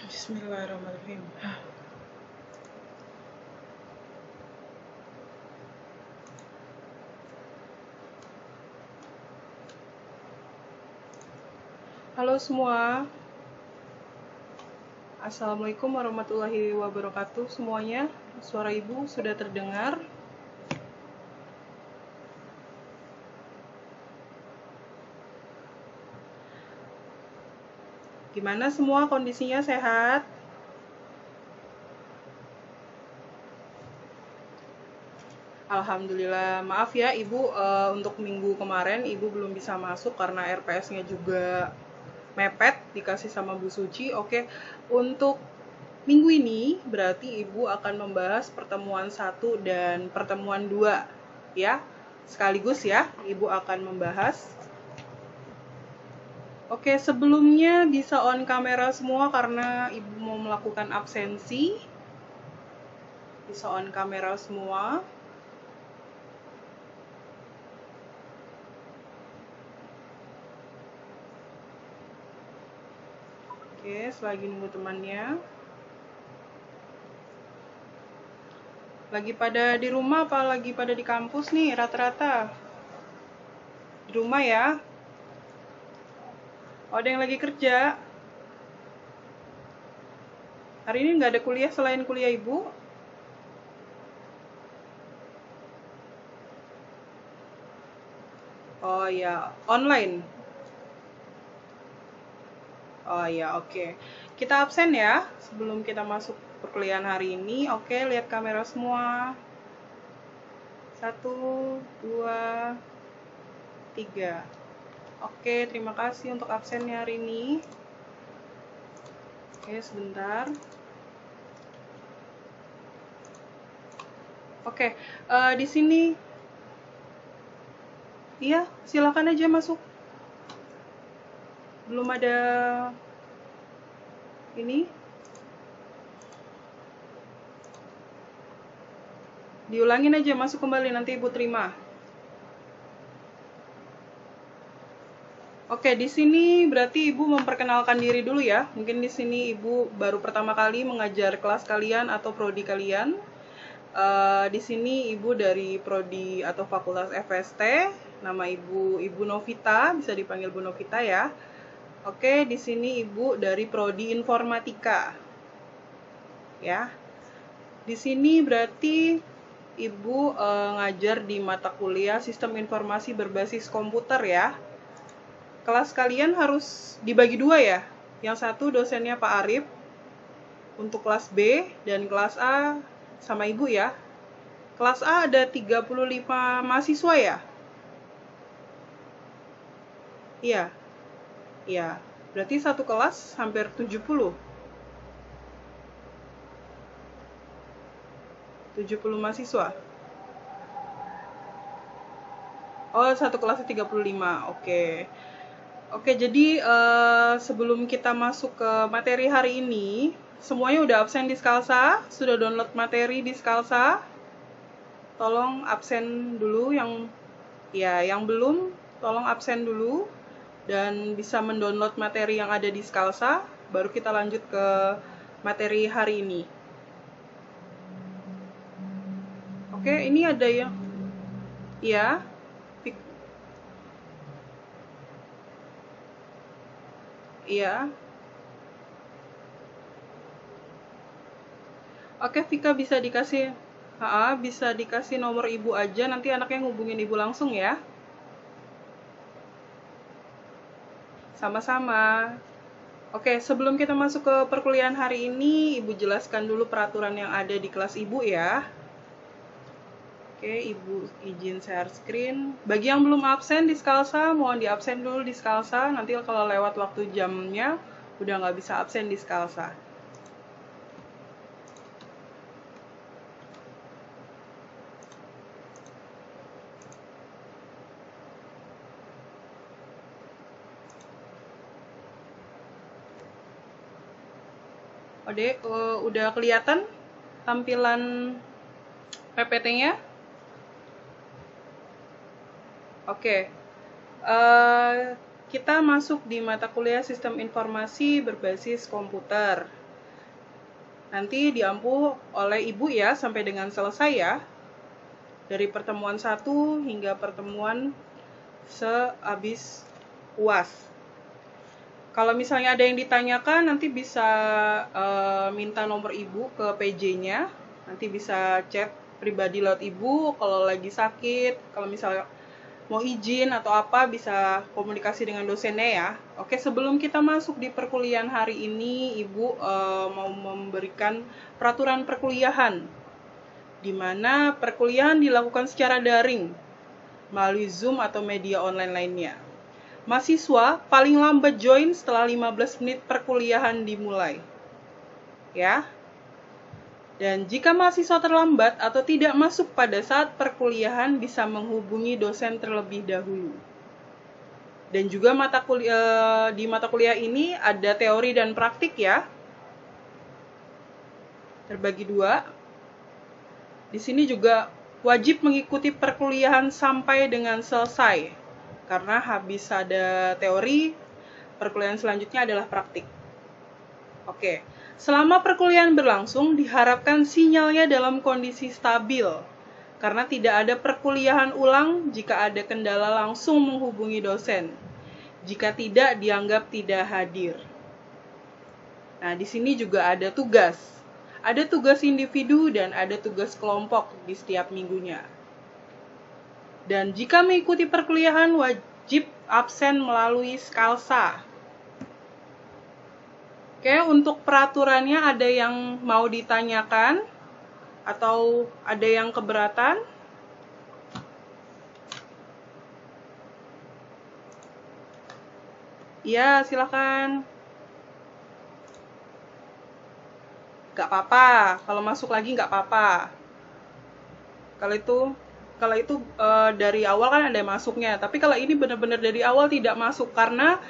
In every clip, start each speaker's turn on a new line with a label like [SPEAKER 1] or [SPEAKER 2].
[SPEAKER 1] Bismillahirrahmanirrahim. Halo semua. Assalamualaikum warahmatullahi wabarakatuh semuanya. Suara Ibu sudah terdengar? Gimana semua kondisinya, sehat? Alhamdulillah. Maaf ya Ibu, untuk minggu kemarin Ibu belum bisa masuk karena RPS-nya juga mepet dikasih sama Bu Suci. Oke, untuk minggu ini berarti Ibu akan membahas pertemuan 1 dan pertemuan 2 ya. Sekaligus ya, Ibu akan membahas. Oke, sebelumnya bisa on kamera semua karena Ibu mau melakukan absensi. Bisa on kamera semua. Oke, selagi nunggu temannya. Lagi pada di rumah apa lagi pada di kampus nih rata-rata? Di rumah ya? Oh, ada yang lagi kerja? Hari ini nggak ada kuliah selain kuliah Ibu? Oh ya, online. Oh ya, oke. Kita absen ya sebelum kita masuk perkuliahan hari ini. Oke, lihat kamera semua. 1, 2, 3. Oke, terima kasih untuk absennya hari ini. Oke, sebentar. Oke, di sini. Iya, silakan aja masuk. Belum ada ini. Diulangin aja, masuk kembali nanti Ibu terima. Oke, di sini berarti Ibu memperkenalkan diri dulu ya. Mungkin di sini Ibu baru pertama kali mengajar kelas kalian atau prodi kalian. Di sini Ibu dari prodi atau fakultas FST. Nama Ibu Novita, bisa dipanggil Bu Novita ya. Oke, di sini Ibu dari prodi informatika. Ya. Di sini berarti Ibu ngajar di mata kuliah Sistem Informasi Berbasis Komputer ya. Kelas kalian harus dibagi 2 ya. Yang satu dosennya Pak Arif untuk kelas B dan kelas A sama Ibu ya. Kelas A ada 35 mahasiswa ya? Iya. Iya. Berarti satu kelas hampir 70. 70 mahasiswa. Oh, satu kelasnya 35. Oke. Oke, jadi sebelum kita masuk ke materi hari ini, semuanya udah absen di Skalsa? Sudah download materi di Skalsa? Tolong absen dulu yang belum, tolong absen dulu dan bisa mendownload materi yang ada di Skalsa, baru kita lanjut ke materi hari ini. Oke, ini ada yang ya. Iya. Oke, Vika bisa dikasih nomor Ibu aja, nanti anaknya ngubungin Ibu langsung ya. Sama-sama. Oke, sebelum kita masuk ke perkuliahan hari ini, Ibu jelaskan dulu peraturan yang ada di kelas Ibu ya. Oke, Ibu izin share screen. Bagi yang belum absen di Skalsa, mohon diabsen dulu di Skalsa. Nanti kalau lewat waktu jamnya, udah nggak bisa absen di Skalsa. Udah kelihatan tampilan PPT-nya? Oke. Kita masuk di mata kuliah Sistem Informasi Berbasis Komputer. Nanti diampu oleh Ibu ya sampai dengan selesai ya. Dari pertemuan 1 hingga pertemuan sehabis UAS. Kalau misalnya ada yang ditanyakan, nanti bisa minta nomor Ibu ke PJ-nya. Nanti bisa chat pribadi lewat Ibu kalau lagi sakit, kalau misalnya mau izin atau apa, bisa komunikasi dengan dosennya ya. Oke, sebelum kita masuk di perkuliahan hari ini, Ibu mau memberikan peraturan perkuliahan, di mana perkuliahan dilakukan secara daring melalui Zoom atau media online lainnya. Mahasiswa paling lambat join setelah 15 menit perkuliahan dimulai. Ya. Dan jika mahasiswa terlambat atau tidak masuk pada saat perkuliahan, bisa menghubungi dosen terlebih dahulu. Dan juga di mata kuliah ini ada teori dan praktik ya. Terbagi 2. Di sini juga wajib mengikuti perkuliahan sampai dengan selesai. Karena habis ada teori, perkuliahan selanjutnya adalah praktik. Oke. Selama perkuliahan berlangsung, diharapkan sinyalnya dalam kondisi stabil, karena tidak ada perkuliahan ulang. Jika ada kendala langsung menghubungi dosen. Jika tidak, dianggap tidak hadir. Nah, di sini juga ada tugas. Ada tugas individu dan ada tugas kelompok di setiap minggunya. Dan jika mengikuti perkuliahan, wajib absen melalui Skalsa. Oke, untuk peraturannya ada yang mau ditanyakan atau ada yang keberatan? Iya, silakan. Gak apa-apa, kalau masuk lagi gak apa-apa. Kalau itu dari awal kan ada masuknya, tapi kalau ini benar-benar dari awal tidak masuk karena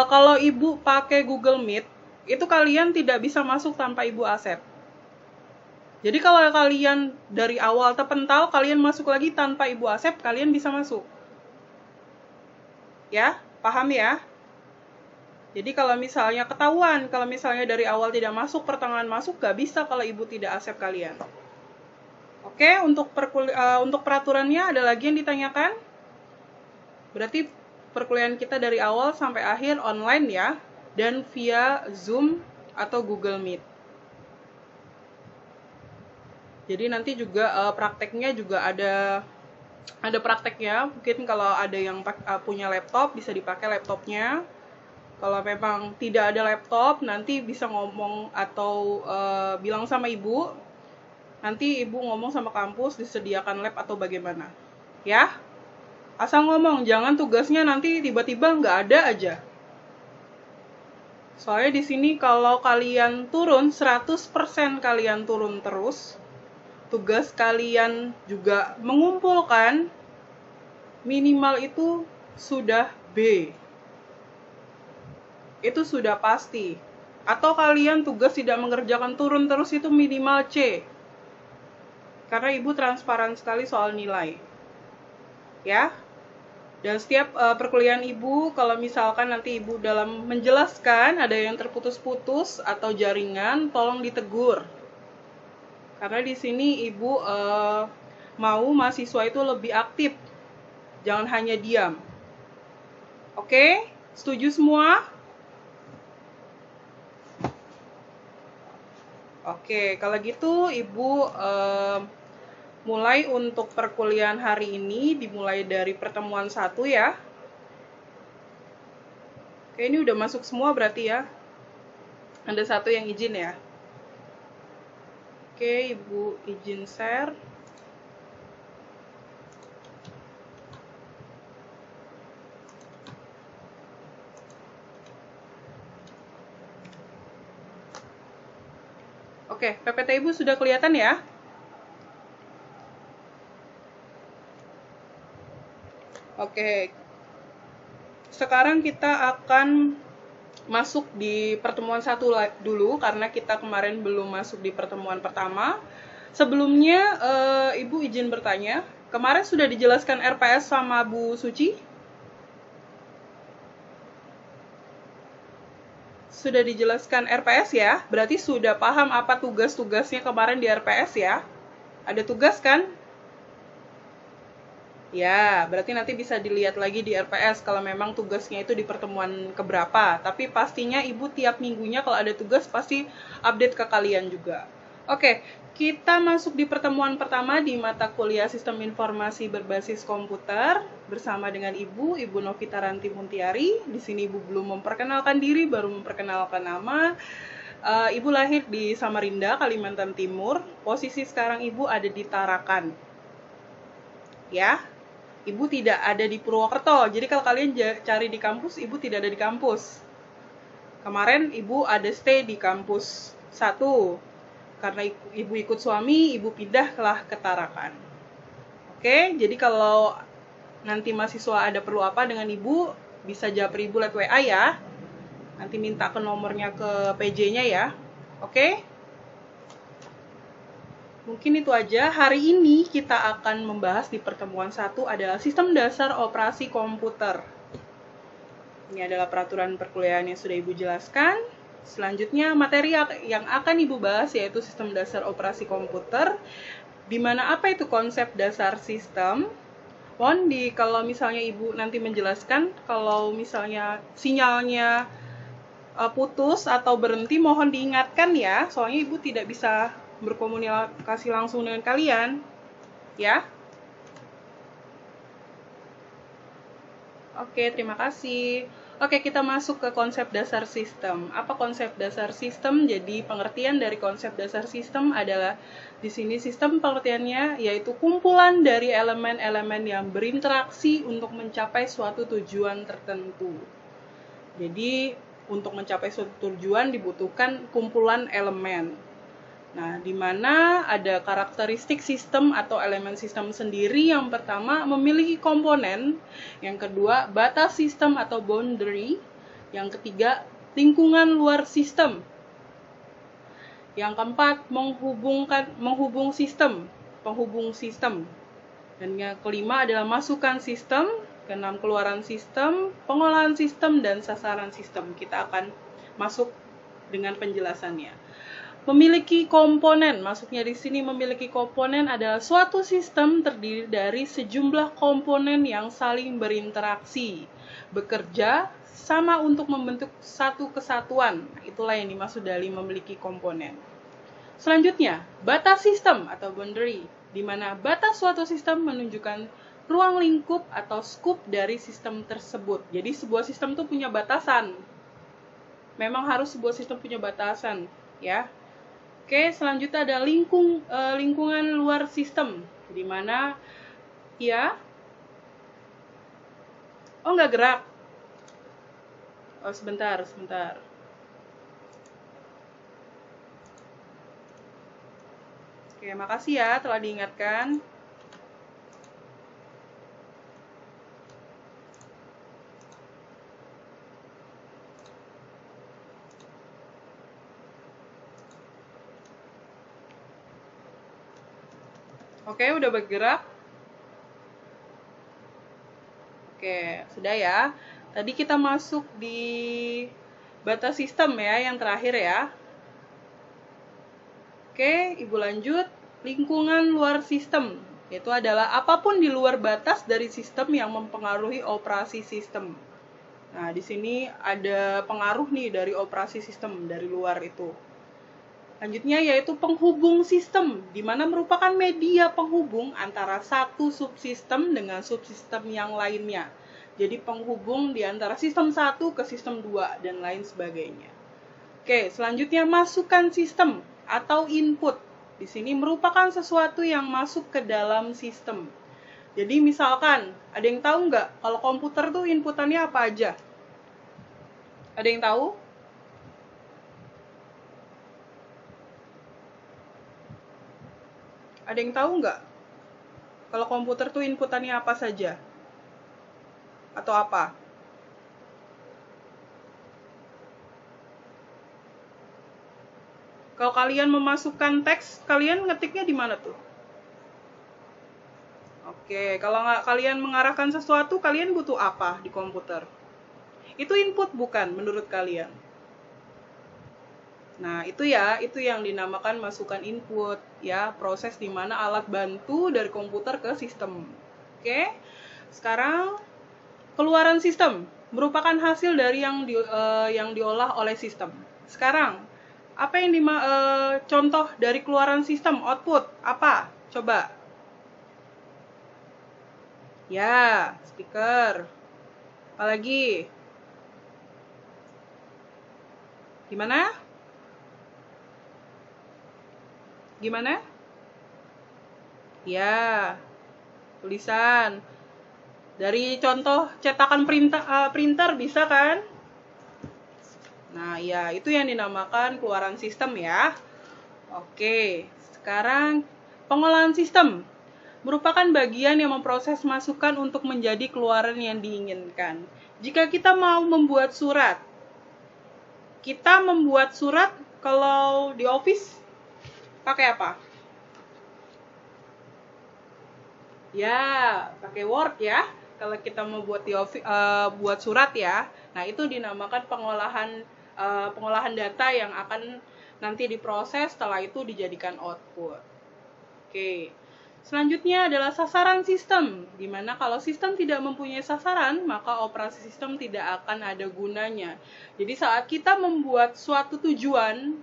[SPEAKER 1] kalau Ibu pakai Google Meet, itu kalian tidak bisa masuk tanpa Ibu accept. Jadi kalau kalian dari awal terpental, kalian masuk lagi tanpa Ibu accept, kalian bisa masuk. Ya, paham ya? Jadi kalau misalnya ketahuan, kalau misalnya dari awal tidak masuk, pertengahan masuk, gak bisa kalau Ibu tidak accept kalian. Oke, untuk peraturannya ada lagi yang ditanyakan? Berarti perkuliahan kita dari awal sampai akhir online ya, dan via Zoom atau Google Meet. Jadi nanti juga prakteknya juga ada prakteknya. Mungkin kalau ada yang punya laptop, bisa dipakai laptopnya. Kalau memang tidak ada laptop, nanti bisa ngomong atau bilang sama Ibu. Nanti Ibu ngomong sama kampus, disediakan lab atau bagaimana. Ya? Asal ngomong, jangan tugasnya nanti tiba-tiba nggak ada aja. Soalnya di sini kalau kalian turun, 100% kalian turun terus, tugas kalian juga mengumpulkan, minimal itu sudah B. Itu sudah pasti. Atau kalian tugas tidak mengerjakan turun terus, itu minimal C. Karena Ibu transparan sekali soal nilai. Ya? Dan setiap perkuliahan Ibu, kalau misalkan nanti Ibu dalam menjelaskan ada yang terputus-putus atau jaringan, tolong ditegur. Karena di sini Ibu mau mahasiswa itu lebih aktif, jangan hanya diam. Oke? Setuju semua? Oke, kalau gitu Ibu mulai untuk perkuliahan hari ini dimulai dari pertemuan 1 ya. Oke, ini udah masuk semua berarti ya. Ada satu yang izin ya. Oke, Ibu izin share. Oke, PPT Ibu sudah kelihatan ya? Oke, sekarang kita akan masuk di pertemuan 1 dulu, karena kita kemarin belum masuk di pertemuan pertama. Sebelumnya, Ibu izin bertanya, kemarin sudah dijelaskan RPS sama Bu Suci? Sudah dijelaskan RPS ya? Berarti sudah paham apa tugas-tugasnya kemarin di RPS ya? Ada tugas kan? Ya, berarti nanti bisa dilihat lagi di RPS kalau memang tugasnya itu di pertemuan keberapa. Tapi pastinya Ibu tiap minggunya kalau ada tugas pasti update ke kalian juga. Oke, kita masuk di pertemuan pertama di mata kuliah Sistem Informasi Berbasis Komputer bersama dengan Ibu Novita Ranti Muntiari. Di sini Ibu belum memperkenalkan diri, baru memperkenalkan nama. Ibu lahir di Samarinda, Kalimantan Timur. Posisi sekarang Ibu ada di Tarakan. Ya, Ibu tidak ada di Purwokerto. Jadi kalau kalian cari di kampus, Ibu tidak ada di kampus. Kemarin Ibu ada stay di kampus 1. Karena Ibu ikut suami, Ibu pindahlah ke Tarakan. Oke, jadi kalau nanti mahasiswa ada perlu apa dengan Ibu, bisa japri Ibu lewat WA ya. Nanti minta ke nomornya ke PJ-nya ya. Oke? Mungkin itu aja. Hari ini kita akan membahas di pertemuan 1 adalah sistem dasar operasi komputer. Ini adalah peraturan perkuliahan yang sudah Ibu jelaskan. Selanjutnya materi yang akan Ibu bahas yaitu sistem dasar operasi komputer. Di mana apa itu konsep dasar sistem? Kalau misalnya Ibu nanti menjelaskan, kalau misalnya sinyalnya putus atau berhenti, mohon diingatkan ya. Soalnya Ibu tidak bisa berkomunikasi langsung dengan kalian, ya. Oke, terima kasih. Oke, kita masuk ke konsep dasar sistem. Apa konsep dasar sistem? Jadi, pengertian dari konsep dasar sistem adalah di sini sistem pengertiannya yaitu kumpulan dari elemen-elemen yang berinteraksi untuk mencapai suatu tujuan tertentu. Jadi, untuk mencapai suatu tujuan dibutuhkan kumpulan elemen. Nah, di mana ada karakteristik sistem atau elemen sistem sendiri. Yang pertama, memiliki komponen. Yang kedua, batas sistem atau boundary. Yang ketiga, lingkungan luar sistem. Yang keempat, penghubung sistem. Dan yang kelima adalah masukan sistem. Keenam, keluaran sistem, pengolahan sistem, dan sasaran sistem. Kita akan masuk dengan penjelasannya. Memiliki komponen, maksudnya di sini memiliki komponen adalah suatu sistem terdiri dari sejumlah komponen yang saling berinteraksi, bekerja sama untuk membentuk satu kesatuan. Itulah yang dimaksud dari memiliki komponen. Selanjutnya, batas sistem atau boundary, di mana batas suatu sistem menunjukkan ruang lingkup atau scope dari sistem tersebut. Jadi sebuah sistem itu punya batasan. Memang harus sebuah sistem punya batasan, ya. Oke, selanjutnya ada lingkungan luar sistem, di mana ya, nggak gerak. Sebentar. Oke, makasih ya telah diingatkan. Oke, udah bergerak. Oke, sudah ya. Tadi kita masuk di batas sistem ya, yang terakhir ya. Oke, Ibu lanjut. Lingkungan luar sistem. Itu adalah apapun di luar batas dari sistem yang mempengaruhi operasi sistem. Nah, di sini ada pengaruh nih dari operasi sistem dari luar itu. Selanjutnya yaitu penghubung sistem, di mana merupakan media penghubung antara satu subsistem dengan subsistem yang lainnya. Jadi penghubung di antara sistem 1 ke sistem 2 dan lain sebagainya. Oke, selanjutnya masukan sistem atau input. Di sini merupakan sesuatu yang masuk ke dalam sistem. Jadi misalkan, ada yang tahu nggak kalau komputer tuh inputannya apa aja? Ada yang tahu? Ada yang tahu nggak? Kalau komputer tuh inputannya apa saja? Atau apa? Kalau kalian memasukkan teks, kalian ngetiknya di mana tuh? Oke, kalau nggak kalian mengarahkan sesuatu, kalian butuh apa di komputer? Itu input bukan menurut kalian? Nah, itu yang dinamakan masukan input ya, proses di mana alat bantu dari komputer ke sistem. Oke. Sekarang keluaran sistem merupakan hasil dari yang diolah oleh sistem. Sekarang, apa yang contoh dari keluaran sistem output apa? Coba. Ya, speaker. Apalagi? Gimana? Gimana? Ya, tulisan. Dari contoh cetakan printer bisa kan? Nah, ya itu yang dinamakan keluaran sistem ya. Oke, sekarang pengolahan sistem merupakan bagian yang memproses masukan untuk menjadi keluaran yang diinginkan. Jika kita mau membuat surat, kalau di office pakai apa? Ya, pakai Word ya. Kalau kita mau buat buat surat ya. Nah, itu dinamakan pengolahan data yang akan nanti diproses, setelah itu dijadikan output. Oke. Selanjutnya adalah sasaran sistem, di mana kalau sistem tidak mempunyai sasaran, maka operasi sistem tidak akan ada gunanya. Jadi saat kita membuat suatu tujuan,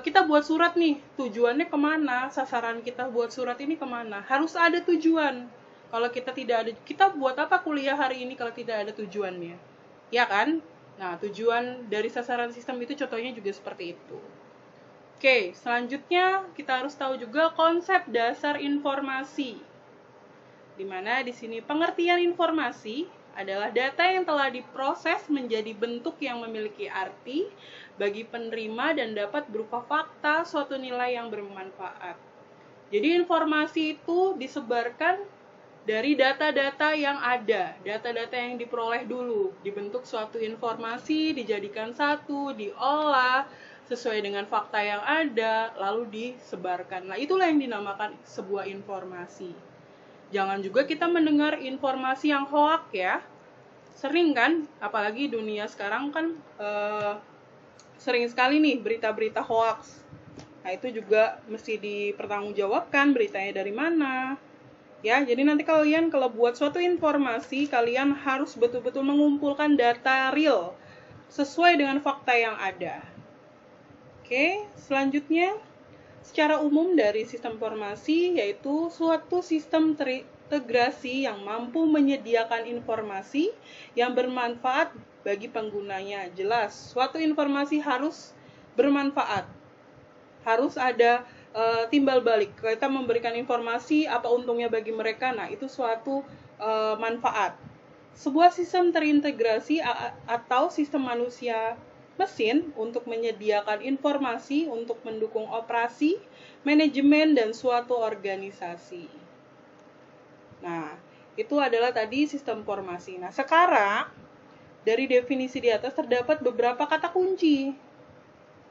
[SPEAKER 1] kita buat surat nih, tujuannya kemana? Sasaran kita buat surat ini kemana? Harus ada tujuan. Kalau kita tidak ada, kita buat apa kuliah hari ini kalau tidak ada tujuannya? Ya kan? Nah, tujuan dari sasaran sistem itu contohnya juga seperti itu. Oke, selanjutnya kita harus tahu juga konsep dasar informasi. Di mana di sini pengertian informasi adalah data yang telah diproses menjadi bentuk yang memiliki arti bagi penerima dan dapat berupa fakta suatu nilai yang bermanfaat. Jadi informasi itu disebarkan dari data-data yang ada, data-data yang diperoleh dulu, dibentuk suatu informasi, dijadikan satu, diolah sesuai dengan fakta yang ada, lalu disebarkan. Nah, itulah yang dinamakan sebuah informasi. Jangan juga kita mendengar informasi yang hoak ya. Sering kan, apalagi dunia sekarang kan sering sekali nih berita-berita hoax. Nah, itu juga mesti dipertanggungjawabkan beritanya dari mana. Ya, jadi nanti kalian kalau buat suatu informasi, kalian harus betul-betul mengumpulkan data real sesuai dengan fakta yang ada. Oke, selanjutnya secara umum dari sistem informasi yaitu suatu sistem terintegrasi yang mampu menyediakan informasi yang bermanfaat bagi penggunanya. Jelas, suatu informasi harus bermanfaat. Harus ada timbal balik. Kita memberikan informasi apa untungnya bagi mereka. Nah, itu suatu manfaat. Sebuah sistem terintegrasi atau sistem manusia mesin untuk menyediakan informasi untuk mendukung operasi, manajemen, dan suatu organisasi. Nah, itu adalah tadi sistem informasi. Nah, sekarang dari definisi di atas terdapat beberapa kata kunci.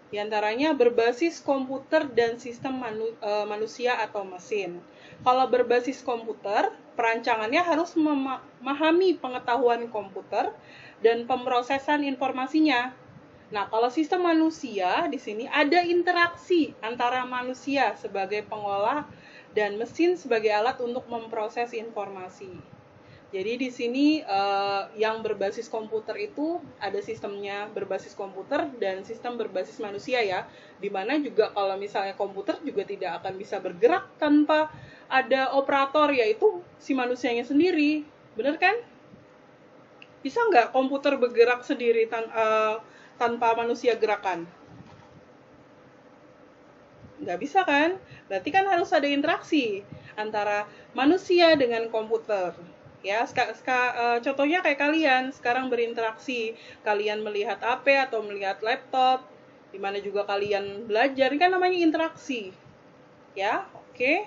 [SPEAKER 1] Di antaranya berbasis komputer dan sistem manusia atau mesin. Kalau berbasis komputer, perancangannya harus memahami pengetahuan komputer dan pemrosesan informasinya. Nah, kalau sistem manusia, di sini ada interaksi antara manusia sebagai pengolah dan mesin sebagai alat untuk memproses informasi. Jadi di sini yang berbasis komputer itu ada sistemnya berbasis komputer dan sistem berbasis manusia ya. Dimana juga kalau misalnya komputer juga tidak akan bisa bergerak tanpa ada operator, yaitu si manusianya sendiri. Benar kan? Bisa nggak komputer bergerak sendiri tanpa manusia gerakan? Nggak bisa kan? Berarti kan harus ada interaksi antara manusia dengan komputer. Ya, contohnya kayak kalian sekarang berinteraksi, kalian melihat HP atau melihat laptop, di mana juga kalian belajar, ini kan namanya interaksi. Ya, oke.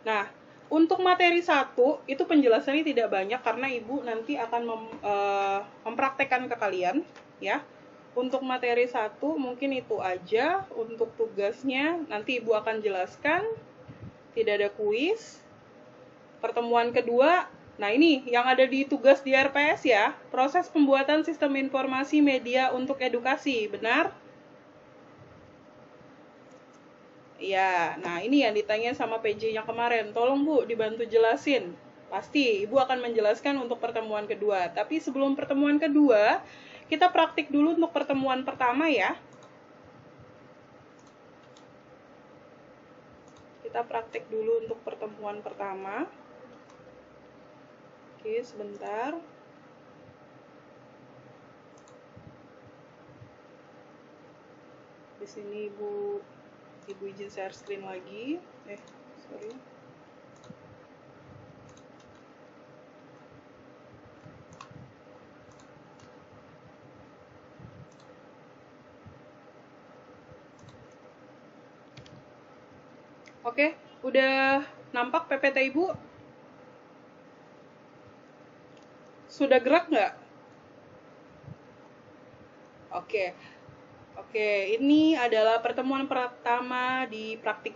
[SPEAKER 1] Nah, untuk materi 1 itu penjelasannya tidak banyak karena Ibu nanti akan mempraktekkan ke kalian, ya. Untuk materi 1 mungkin itu aja. Untuk tugasnya nanti Ibu akan jelaskan. Tidak ada kuis. Pertemuan kedua, nah ini yang ada di tugas di RPS ya. Proses pembuatan sistem informasi media untuk edukasi, benar? Ya, nah ini yang ditanya sama PJ-nya kemarin. Tolong Bu, dibantu jelasin. Pasti Ibu akan menjelaskan untuk pertemuan kedua. Tapi sebelum pertemuan kedua, kita praktik dulu untuk pertemuan pertama ya. Kita praktik dulu untuk pertemuan pertama. Oke, sebentar. Di sini Ibu izin share screen lagi. Sorry. Oke, udah nampak PPT Ibu? Sudah gerak nggak? Oke. Oke, ini adalah pertemuan pertama di praktik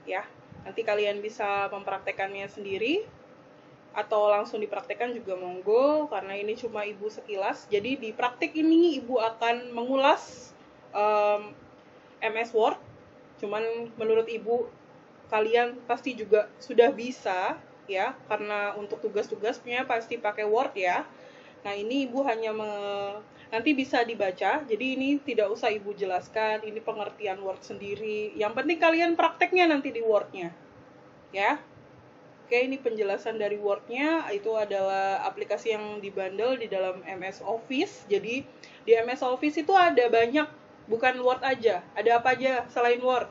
[SPEAKER 1] ya. Nanti kalian bisa mempraktekannya sendiri atau langsung dipraktekkan juga monggo, karena ini cuma Ibu sekilas. Jadi di praktik ini Ibu akan mengulas MS Word. Cuman menurut Ibu kalian pasti juga sudah bisa ya, karena untuk tugas-tugasnya pasti pakai Word ya. Nah, ini Ibu hanya nanti bisa dibaca, jadi ini tidak usah Ibu jelaskan, ini pengertian Word sendiri. Yang penting kalian prakteknya nanti di Word-nya. Ya. Oke, ini penjelasan dari Word-nya. Itu adalah aplikasi yang dibundle di dalam MS Office. Jadi, di MS Office itu ada banyak, bukan Word aja. Ada apa aja selain Word?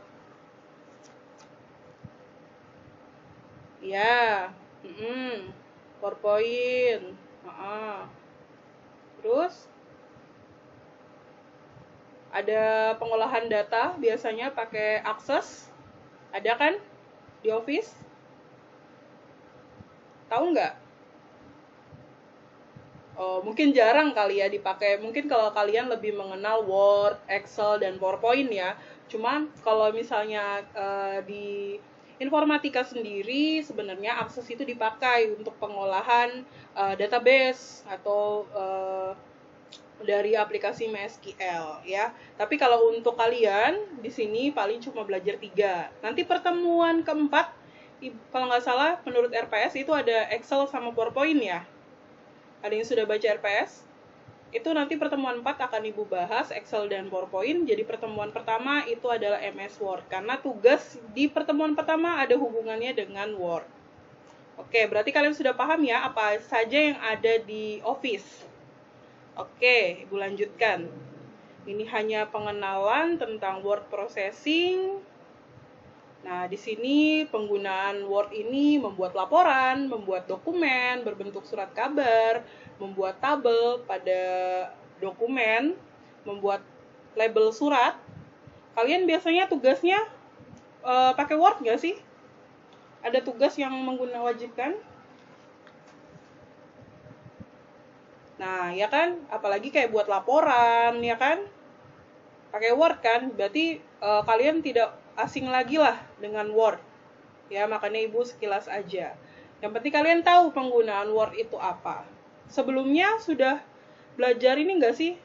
[SPEAKER 1] Ya, PowerPoint. Terus ada pengolahan data, biasanya pakai Access. Ada kan di Office? Tahu nggak? Oh, mungkin jarang kali ya dipakai. Mungkin kalau kalian lebih mengenal Word, Excel, dan PowerPoint ya. Cuman kalau misalnya di informatika sendiri, sebenarnya Access itu dipakai untuk pengolahan database atau dari aplikasi MySQL ya. Tapi kalau untuk kalian di sini paling cuma belajar 3. Nanti pertemuan keempat, kalau nggak salah menurut RPS itu ada Excel sama PowerPoint ya. Ada yang sudah baca RPS? Itu nanti pertemuan 4 akan Ibu bahas Excel dan PowerPoint. Jadi pertemuan pertama itu adalah MS Word, karena tugas di pertemuan pertama ada hubungannya dengan Word. Oke, berarti kalian sudah paham ya apa saja yang ada di Office. Oke, Ibu lanjutkan. Ini hanya pengenalan tentang word processing. Nah, di sini penggunaan Word ini membuat laporan, membuat dokumen berbentuk surat kabar, membuat tabel pada dokumen, membuat label surat. Kalian biasanya tugasnya pakai Word nggak sih? Ada tugas yang wajibkan? Nah, ya kan, apalagi kayak buat laporan, ya kan, pakai Word kan, berarti kalian tidak asing lagi lah dengan Word. Ya, makanya Ibu sekilas aja. Yang penting kalian tahu penggunaan Word itu apa. Sebelumnya sudah belajar ini nggak sih?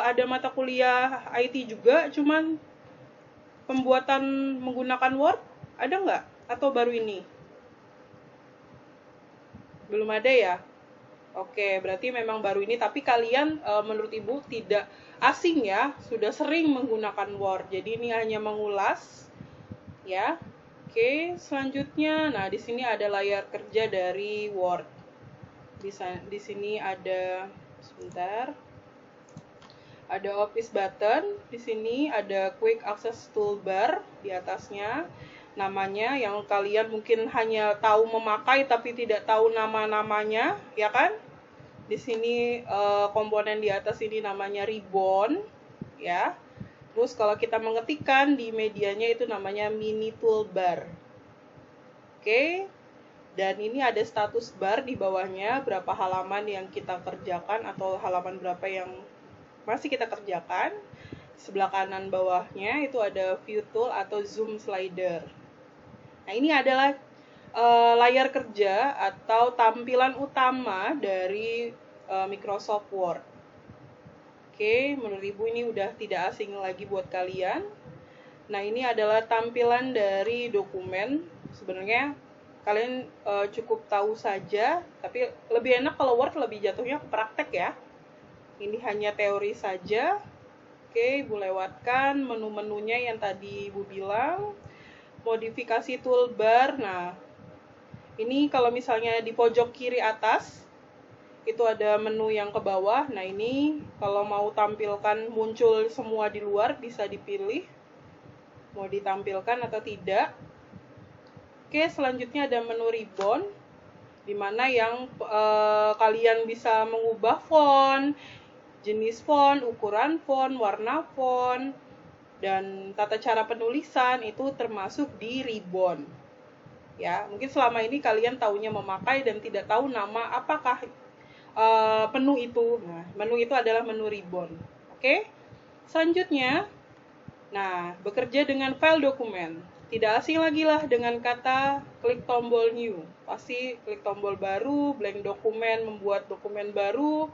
[SPEAKER 1] Ada mata kuliah IT juga, cuman pembuatan menggunakan Word, ada nggak? Atau baru ini? Belum ada ya? Oke, berarti memang baru ini, tapi kalian menurut Ibu tidak asing ya, sudah sering menggunakan Word. Jadi ini hanya mengulas ya. Oke, selanjutnya, nah di sini ada layar kerja dari Word. Di sini ada, sebentar, ada Office button. Di sini ada Quick Access Toolbar di atasnya. Namanya yang kalian mungkin hanya tahu memakai tapi tidak tahu nama-namanya, ya kan? Di sini komponen di atas ini namanya ribbon, ya. Terus kalau kita mengetikkan di medianya itu namanya mini toolbar. Oke. Dan ini ada status bar di bawahnya, berapa halaman yang kita kerjakan atau halaman berapa yang masih kita kerjakan. Sebelah kanan bawahnya itu ada view tool atau zoom slider. Nah, ini adalah layar kerja atau tampilan utama dari Microsoft Word. Oke, menurut Ibu ini udah tidak asing lagi buat kalian. Nah, ini adalah tampilan dari dokumen. Sebenarnya kalian cukup tahu saja, tapi lebih enak kalau Word lebih jatuhnya ke praktek ya. Ini hanya teori saja. Oke, Ibu lewatkan menu-menunya yang tadi Ibu bilang. Modifikasi toolbar. Nah, ini kalau misalnya di pojok kiri atas, itu ada menu yang ke bawah. Nah, ini kalau mau tampilkan muncul semua di luar, bisa dipilih mau ditampilkan atau tidak. Oke, selanjutnya ada menu ribbon, di mana yang kalian bisa mengubah font, jenis font, ukuran font, warna font, dan tata cara penulisan itu termasuk di ribbon. Ya, mungkin selama ini kalian taunya memakai dan tidak tahu nama apakah menu itu. Nah, menu itu adalah menu ribbon. Oke. Selanjutnya, nah, bekerja dengan file dokumen. Tidak asing lagi lah dengan kata klik tombol new. Pasti klik tombol baru, blank dokumen, membuat dokumen baru.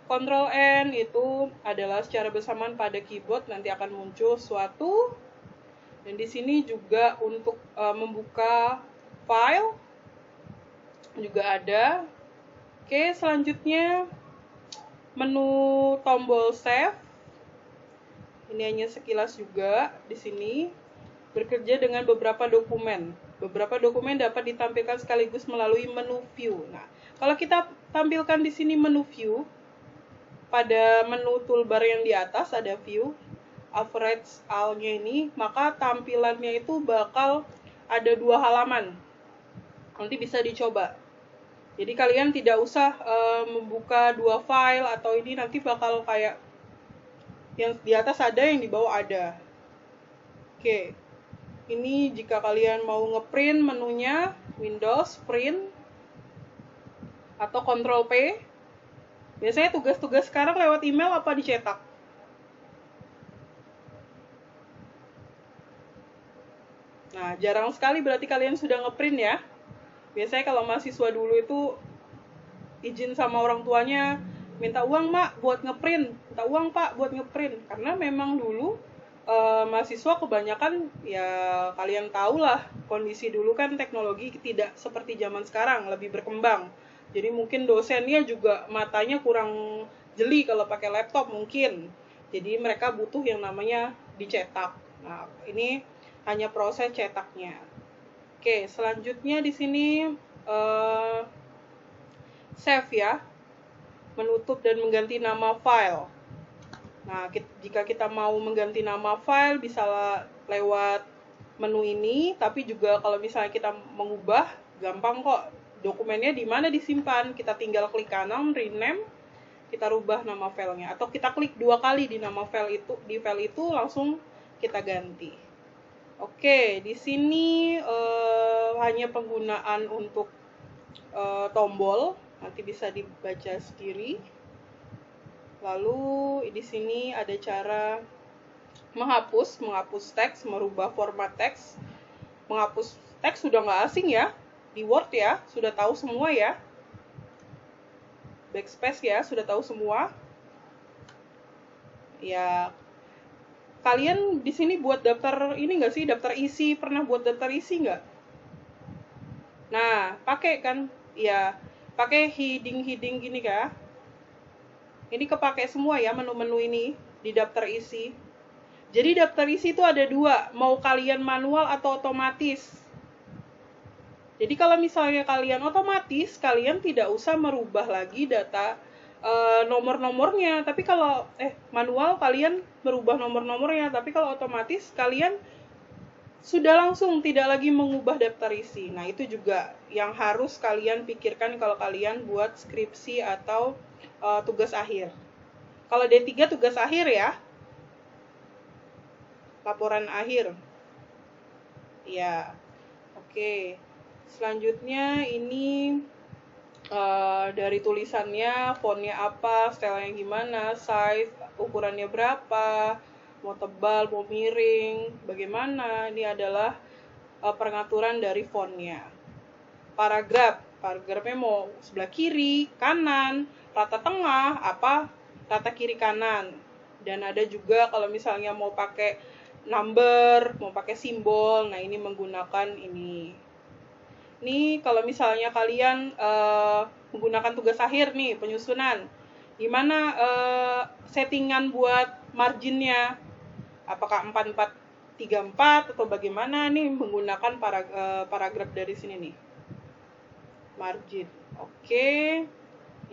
[SPEAKER 1] Ctrl N itu adalah secara bersamaan pada keyboard nanti akan muncul suatu. Dan di sini juga untuk membuka file juga ada. Oke, selanjutnya menu tombol save. Ini hanya sekilas juga di sini. Bekerja dengan beberapa dokumen. Beberapa dokumen dapat ditampilkan sekaligus melalui menu view. Nah, kalau kita tampilkan di sini menu view, pada menu toolbar yang di atas ada view, average all-nya ini, maka tampilannya itu bakal ada 2 halaman. Nanti bisa dicoba. Jadi kalian tidak usah membuka 2 file atau ini nanti bakal kayak yang di atas ada, yang di bawah ada. Oke. Ini jika kalian mau ngeprint menunya, Windows Print atau Ctrl P. Biasanya tugas-tugas sekarang lewat email apa dicetak? Nah, jarang sekali berarti kalian sudah ngeprint ya. Biasanya kalau mahasiswa dulu itu izin sama orang tuanya, minta uang mak buat ngeprint, minta uang pak buat ngeprint. Karena memang dulu mahasiswa kebanyakan ya kalian tahu lah, kondisi dulu kan teknologi tidak seperti zaman sekarang, lebih berkembang. Jadi mungkin dosennya juga matanya kurang jeli kalau pakai laptop mungkin. Jadi mereka butuh yang namanya dicetak. Nah, ini hanya proses cetaknya. Oke, selanjutnya di sini save ya, menutup dan mengganti nama file. Nah, jika kita mau mengganti nama file bisa lewat menu ini, tapi juga kalau misalnya kita mengubah, gampang kok. Dokumennya di mana disimpan, kita tinggal klik kanan rename, kita rubah nama filenya, atau kita klik 2 kali di nama file itu, di file itu langsung kita ganti. Oke, di sini hanya penggunaan untuk tombol, nanti bisa dibaca sendiri. Lalu di sini ada cara menghapus teks, merubah format teks. Menghapus teks sudah nggak asing ya, di Word ya, sudah tahu semua ya. Backspace ya, sudah tahu semua. Ya, kalian di sini buat daftar ini nggak sih, daftar isi, pernah buat daftar isi nggak? Nah, pakai kan, ya, pakai heading gini kah? Ini kepake semua ya menu-menu ini di daftar isi. Jadi daftar isi itu ada 2, mau kalian manual atau otomatis. Jadi kalau misalnya kalian otomatis, kalian tidak usah merubah lagi data nomor-nomornya. Tapi kalau manual kalian merubah nomor-nomornya, tapi kalau otomatis kalian sudah langsung tidak lagi mengubah daftar isi. Nah, itu juga yang harus kalian pikirkan kalau kalian buat skripsi atau tugas akhir. Kalau D3 tugas akhir ya, laporan akhir. Ya, oke. Selanjutnya ini dari tulisannya, fontnya apa, stylenya gimana, size, ukurannya berapa, mau tebal, mau miring, bagaimana. Ini adalah pengaturan dari fontnya. Paragrafnya mau sebelah kiri, kanan, rata tengah, apa rata kiri kanan. Dan ada juga kalau misalnya mau pakai number, mau pakai simbol. Nah, ini menggunakan ini. Nih, kalau misalnya kalian menggunakan tugas akhir nih, penyusunan. Gimana settingan buat marginnya? Apakah 4434 atau bagaimana nih menggunakan paragraf dari sini nih? Margin. Oke.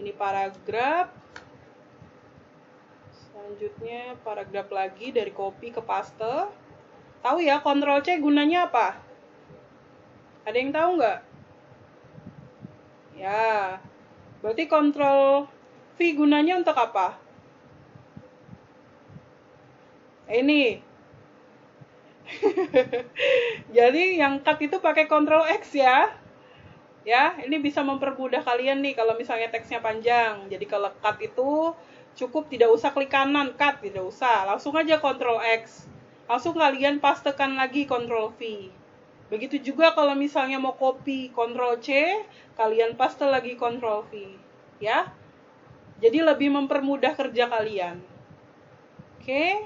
[SPEAKER 1] Ini paragraf. Selanjutnya paragraf lagi dari copy ke paste. Tahu ya, Ctrl C gunanya apa? Ada yang tahu nggak? Ya, berarti Ctrl V gunanya untuk apa? Ini. Jadi yang cut itu pakai Ctrl X ya. Ya, ini bisa mempermudah kalian nih kalau misalnya teksnya panjang. Jadi kalau cut itu cukup tidak usah klik kanan, cut tidak usah. Langsung aja Ctrl X. Langsung kalian pastekan lagi Ctrl V. Begitu juga kalau misalnya mau copy Ctrl C, kalian paste lagi Ctrl V. Ya. Jadi lebih mempermudah kerja kalian. Oke.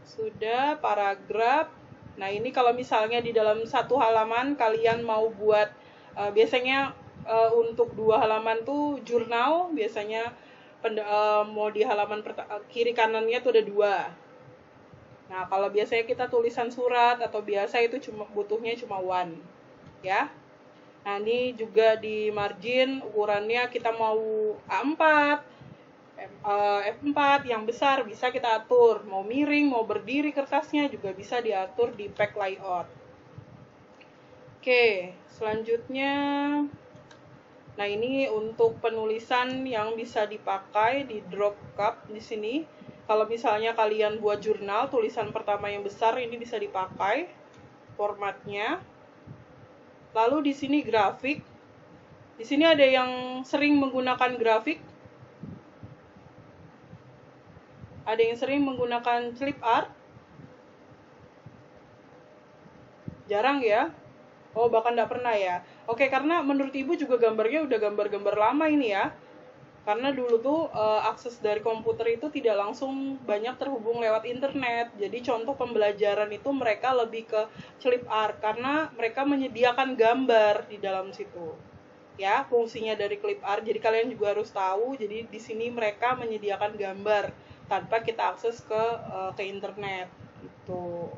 [SPEAKER 1] Sudah paragraf. Nah, ini kalau misalnya di dalam satu halaman kalian mau buat biasanya untuk 2 halaman tuh jurnal, biasanya mau di halaman kiri kanannya tuh ada 2. Nah, kalau biasanya kita tulisan surat atau biasa itu butuhnya cuma 1. Ya. Nah, ini juga di margin ukurannya kita mau A4, F4 yang besar bisa kita atur, mau miring, mau berdiri kertasnya juga bisa diatur di pack layout. Oke, selanjutnya, nah ini untuk penulisan yang bisa dipakai di drop cup di sini. Kalau misalnya kalian buat jurnal, tulisan pertama yang besar ini bisa dipakai formatnya. Lalu di sini grafik. Di sini ada yang sering menggunakan grafik. Ada yang sering menggunakan clip art? Jarang ya? Oh, bahkan nggak pernah ya? Oke, karena menurut Ibu juga gambarnya udah gambar-gambar lama ini ya. Karena dulu tuh akses dari komputer itu tidak langsung banyak terhubung lewat internet. Jadi contoh pembelajaran itu mereka lebih ke clip art karena mereka menyediakan gambar di dalam situ. Ya, fungsinya dari clip art. Jadi kalian juga harus tahu. Jadi di sini mereka menyediakan gambar tanpa kita akses ke internet gitu.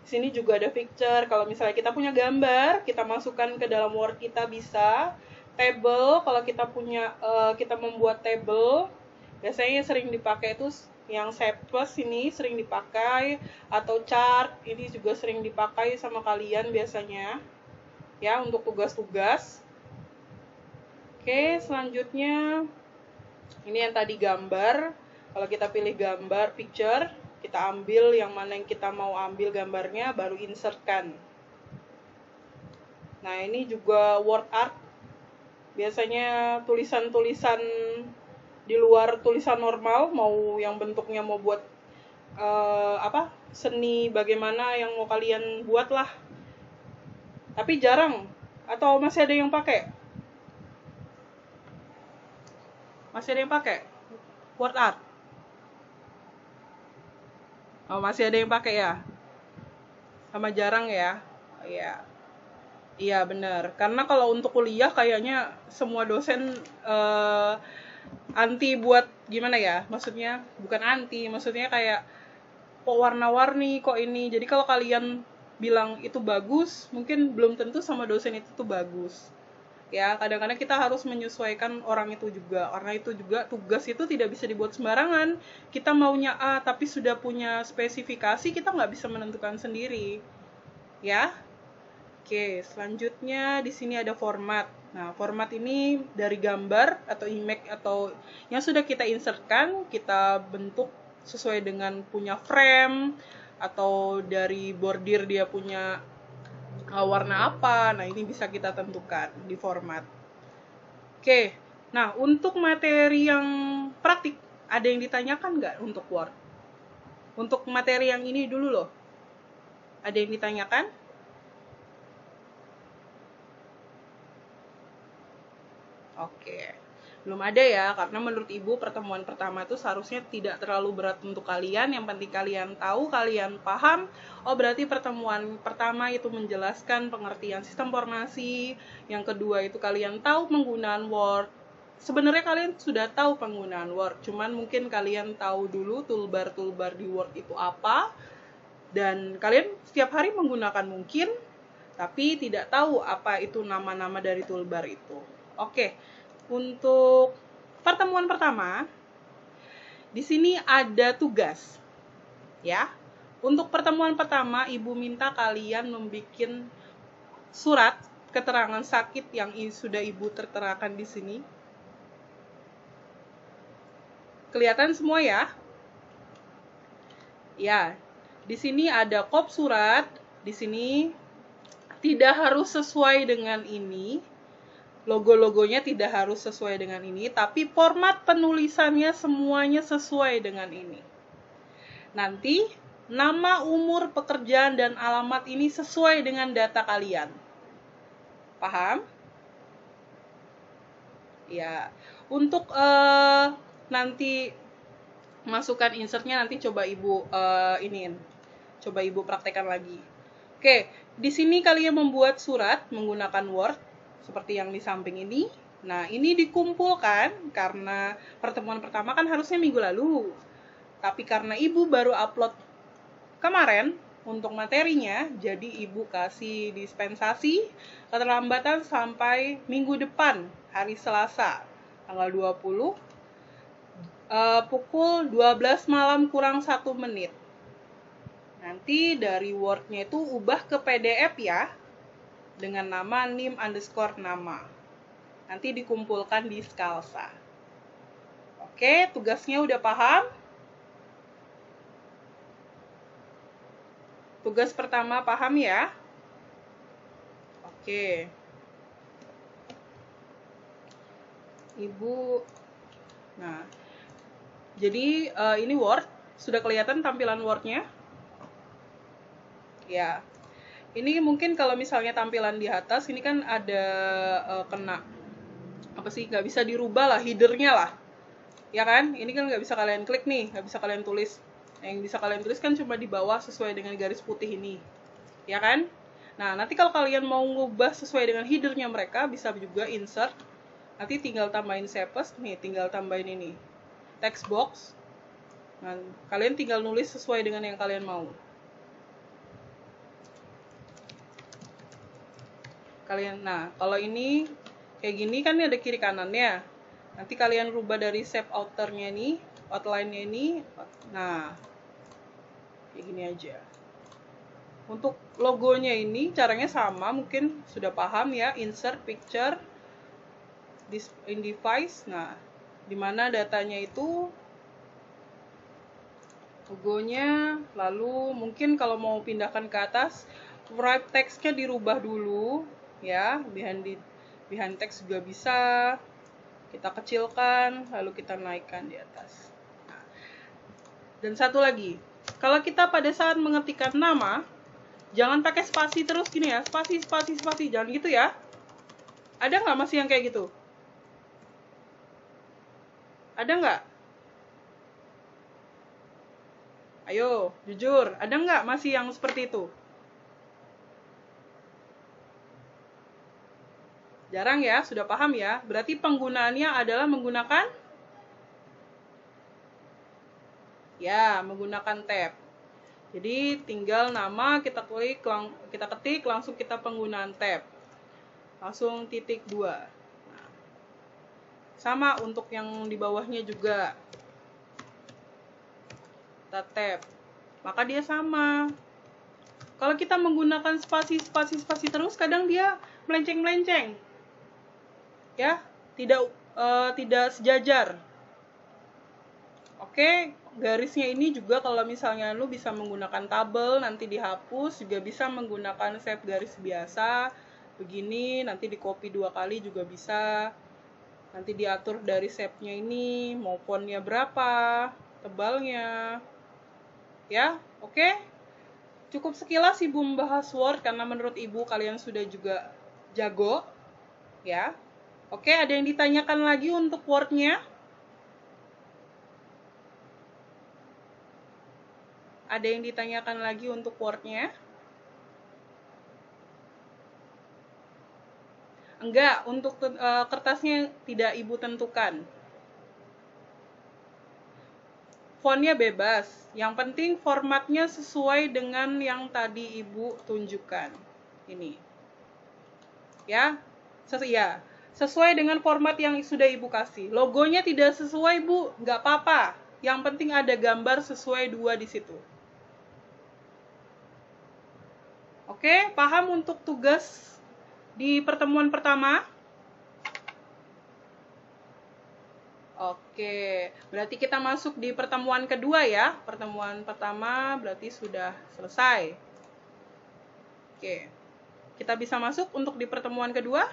[SPEAKER 1] Di sini juga ada picture. Kalau misalnya kita punya gambar, kita masukkan ke dalam Word kita bisa. Table, kalau kita punya kita membuat table, biasanya sering dipakai itu yang set plus ini sering dipakai, atau chart ini juga sering dipakai sama kalian biasanya ya untuk tugas-tugas. Oke, selanjutnya ini yang tadi gambar. Kalau kita pilih gambar picture, kita ambil yang mana yang kita mau ambil gambarnya, baru insertkan. Nah, ini juga word art. Biasanya tulisan-tulisan di luar tulisan normal, mau yang bentuknya mau buat seni bagaimana yang mau kalian buat lah. Tapi jarang, atau masih ada yang pakai? Masih ada yang pakai word art? Oh, masih ada yang pakai ya? Sama jarang ya? Iya. Iya, benar. Karena kalau untuk kuliah kayaknya semua dosen anti buat gimana ya? Maksudnya bukan anti, maksudnya kayak kok warna-warni, kok ini. Jadi kalau kalian bilang itu bagus, mungkin belum tentu sama dosen itu tuh bagus. Ya, kadang-kadang kita harus menyesuaikan orang itu juga. Karena itu juga tugas itu tidak bisa dibuat sembarangan. Kita maunya A, tapi sudah punya spesifikasi, kita nggak bisa menentukan sendiri. Ya. Oke, selanjutnya di sini ada format. Nah, format ini dari gambar atau image atau yang sudah kita insertkan, kita bentuk sesuai dengan punya frame atau dari bordir dia punya warna apa. Nah, ini bisa kita tentukan di format. Oke, nah untuk materi yang praktik, ada yang ditanyakan nggak untuk Word? Untuk materi yang ini dulu loh. Ada yang ditanyakan? Oke. Belum ada ya, karena menurut Ibu pertemuan pertama itu seharusnya tidak terlalu berat untuk kalian. Yang penting kalian tahu, kalian paham. Oh, berarti pertemuan pertama itu menjelaskan pengertian sistem formasi. Yang kedua itu kalian tahu penggunaan Word. Sebenarnya kalian sudah tahu penggunaan Word, cuman mungkin kalian tahu dulu toolbar-toolbar di Word itu apa. Dan kalian setiap hari menggunakan mungkin, tapi tidak tahu apa itu nama-nama dari toolbar itu. Oke. Untuk pertemuan pertama, di sini ada tugas, ya. Untuk pertemuan pertama, Ibu minta kalian membuat surat keterangan sakit yang sudah Ibu terterakan di sini. Kelihatan semua ya? Ya, di sini ada kop surat. Di sini tidak harus sesuai dengan ini. Logo-logonya tidak harus sesuai dengan ini, tapi format penulisannya semuanya sesuai dengan ini. Nanti, nama, umur, pekerjaan, dan alamat ini sesuai dengan data kalian. Paham? Ya, untuk nanti masukkan insertnya nanti coba Ibu coba Ibu praktekkan lagi. Oke, di sini kalian membuat surat menggunakan Word. Seperti yang di samping ini. Nah, ini dikumpulkan karena pertemuan pertama kan harusnya minggu lalu. Tapi karena Ibu baru upload kemarin untuk materinya, jadi Ibu kasih dispensasi keterlambatan sampai minggu depan, hari Selasa, tanggal 20, pukul 12 malam kurang 1 menit. Nanti dari Word-nya itu ubah ke PDF ya, dengan nama nim_nama. Nanti dikumpulkan di Skalsa. Oke, tugasnya udah paham? Tugas pertama paham ya? Oke. Ibu, nah, jadi ini Word. Sudah kelihatan tampilan Word-nya? Ya. Ini mungkin kalau misalnya tampilan di atas, ini kan ada kena, apa sih, nggak bisa dirubah lah, header-nya lah. Ya kan? Ini kan nggak bisa kalian klik nih, nggak bisa kalian tulis. Yang bisa kalian tulis kan cuma di bawah sesuai dengan garis putih ini. Ya kan? Nah, nanti kalau kalian mau ngubah sesuai dengan header-nya mereka, bisa juga insert. Nanti tinggal tambahin Shapes, nih, tinggal tambahin ini. Text box. Nah, kalian tinggal nulis sesuai dengan yang kalian mau. Nah, kalau ini kayak gini kan ada kiri kanannya. Nanti kalian rubah dari shape outernya ini, outline-nya ini. Nah, kayak gini aja. Untuk logonya ini caranya sama, mungkin sudah paham ya. Insert picture in device. Nah, dimana datanya itu logonya, lalu mungkin kalau mau pindahkan ke atas, write text-nya dirubah dulu. Ya, behind text juga bisa kita kecilkan lalu kita naikkan di atas. Nah, dan satu lagi, kalau kita pada saat mengetikkan nama, jangan pakai spasi terus gini ya, spasi, jangan gitu ya. Ada nggak masih yang kayak gitu? Ada nggak? Ayo, jujur, ada nggak masih yang seperti itu? Jarang ya, sudah paham ya. Berarti penggunaannya adalah menggunakan menggunakan tab. Jadi tinggal nama kita klik, kita ketik, langsung kita penggunaan tab. Langsung titik 2. Nah, sama untuk yang di bawahnya juga. Kita tab. Maka dia sama. Kalau kita menggunakan spasi terus, kadang dia melenceng-melenceng. Ya, tidak sejajar. Oke, garisnya ini juga kalau misalnya lu bisa menggunakan tabel, nanti dihapus, juga bisa menggunakan shape garis biasa, begini, nanti di copy 2 kali juga bisa. Nanti diatur dari shape-nya ini, mau font-nya berapa, tebalnya. Ya, oke? Cukup sekilas Ibu membahas Word, karena menurut Ibu kalian sudah juga jago, ya. Oke, ada yang ditanyakan lagi untuk Word-nya? Ada yang ditanyakan lagi untuk Word-nya? Enggak, untuk kertasnya tidak Ibu tentukan. Fontnya bebas. Yang penting formatnya sesuai dengan yang tadi Ibu tunjukkan. Ini. Ya, sesuai dengan format yang sudah Ibu kasih. Logonya tidak sesuai, Bu, nggak apa-apa. Yang penting ada gambar sesuai 2 di situ. Oke, paham untuk tugas di pertemuan pertama? Oke, berarti kita masuk di pertemuan kedua ya. Pertemuan pertama berarti sudah selesai. Oke, kita bisa masuk untuk di pertemuan kedua?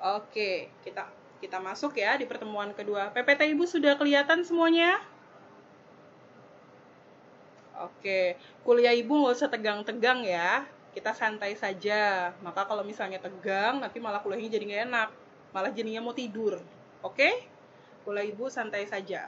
[SPEAKER 1] Oke, kita masuk ya di pertemuan kedua. PPT Ibu sudah kelihatan semuanya? Oke, kuliah Ibu nggak usah tegang-tegang ya. Kita santai saja. Maka kalau misalnya tegang, nanti malah kuliahnya jadi nggak enak. Malah jadinya mau tidur. Oke? Kuliah Ibu santai saja.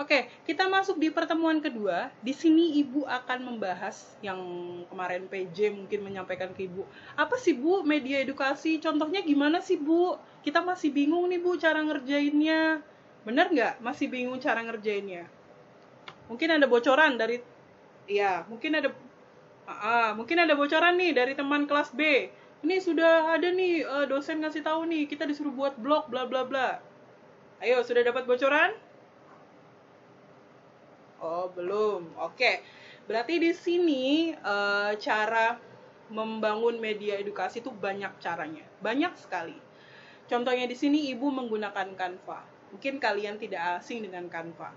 [SPEAKER 1] Oke, kita masuk di pertemuan kedua. Di sini Ibu akan membahas yang kemarin PJ mungkin menyampaikan ke Ibu. Apa sih Bu media edukasi? Contohnya gimana sih Bu? Kita masih bingung nih Bu cara ngerjainnya. Bener nggak? Masih bingung cara ngerjainnya? Mungkin ada bocoran dari, ya mungkin ada bocoran nih dari teman kelas B. Ini sudah ada nih dosen ngasih tahu nih kita disuruh buat blog bla bla bla. Ayo, sudah dapat bocoran? Oh, belum. Oke. Berarti di sini cara membangun media edukasi itu banyak caranya. Banyak sekali. Contohnya di sini Ibu menggunakan Canva. Mungkin kalian tidak asing dengan Canva.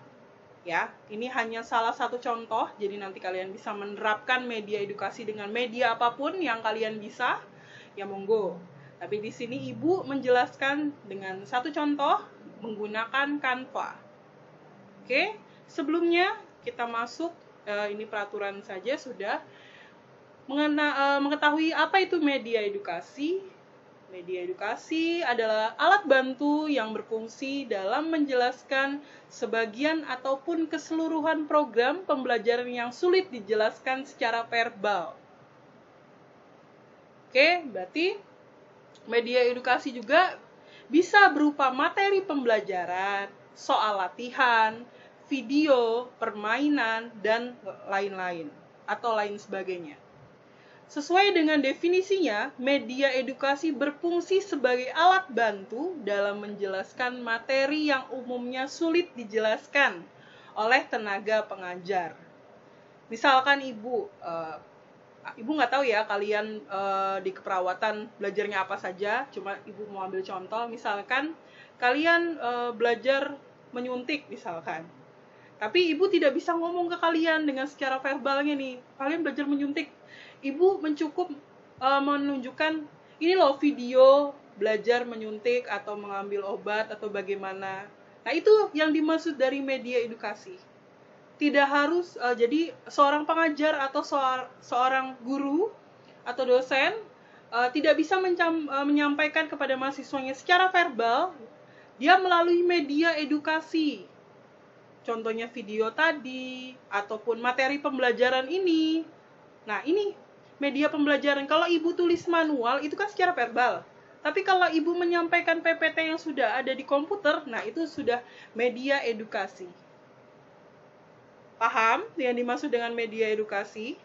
[SPEAKER 1] Ya, ini hanya salah satu contoh. Jadi nanti kalian bisa menerapkan media edukasi dengan media apapun yang kalian bisa. Ya monggo. Tapi di sini Ibu menjelaskan dengan satu contoh menggunakan Canva. Oke, sebelumnya kita masuk, ini peraturan saja sudah. Mengetahui apa itu media edukasi. Media edukasi adalah alat bantu yang berfungsi dalam menjelaskan sebagian ataupun keseluruhan program pembelajaran yang sulit dijelaskan secara verbal. Oke, berarti media edukasi juga bisa berupa materi pembelajaran, soal latihan, video, permainan, dan lain-lain, atau lain sebagainya. Sesuai dengan definisinya, media edukasi berfungsi sebagai alat bantu dalam menjelaskan materi yang umumnya sulit dijelaskan oleh tenaga pengajar. Misalkan Ibu nggak tahu ya kalian di keperawatan belajarnya apa saja, cuma Ibu mau ambil contoh, misalkan kalian belajar menyuntik misalkan. Tapi Ibu tidak bisa ngomong ke kalian dengan secara verbalnya nih, kalian belajar menyuntik. Ibu mencukup menunjukkan, ini loh video belajar menyuntik atau mengambil obat atau bagaimana. Nah, itu yang dimaksud dari media edukasi. Tidak harus, jadi seorang pengajar atau seorang guru atau dosen tidak bisa menyampaikan kepada mahasiswanya secara verbal, dia melalui media edukasi. Contohnya video tadi, ataupun materi pembelajaran ini. Nah, ini media pembelajaran. Kalau Ibu tulis manual, itu kan secara verbal. Tapi kalau Ibu menyampaikan PPT yang sudah ada di komputer, nah itu sudah media edukasi. Paham yang dimaksud dengan media edukasi?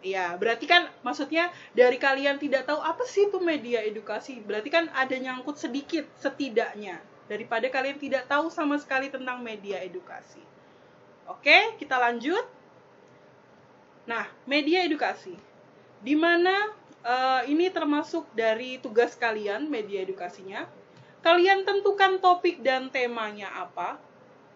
[SPEAKER 1] Ya, berarti kan maksudnya dari kalian tidak tahu apa sih itu media edukasi, berarti kan ada nyangkut sedikit setidaknya daripada kalian tidak tahu sama sekali tentang media edukasi. Oke, kita lanjut. Nah, media edukasi. Di mana ini termasuk dari tugas kalian media edukasinya. Kalian tentukan topik dan temanya apa.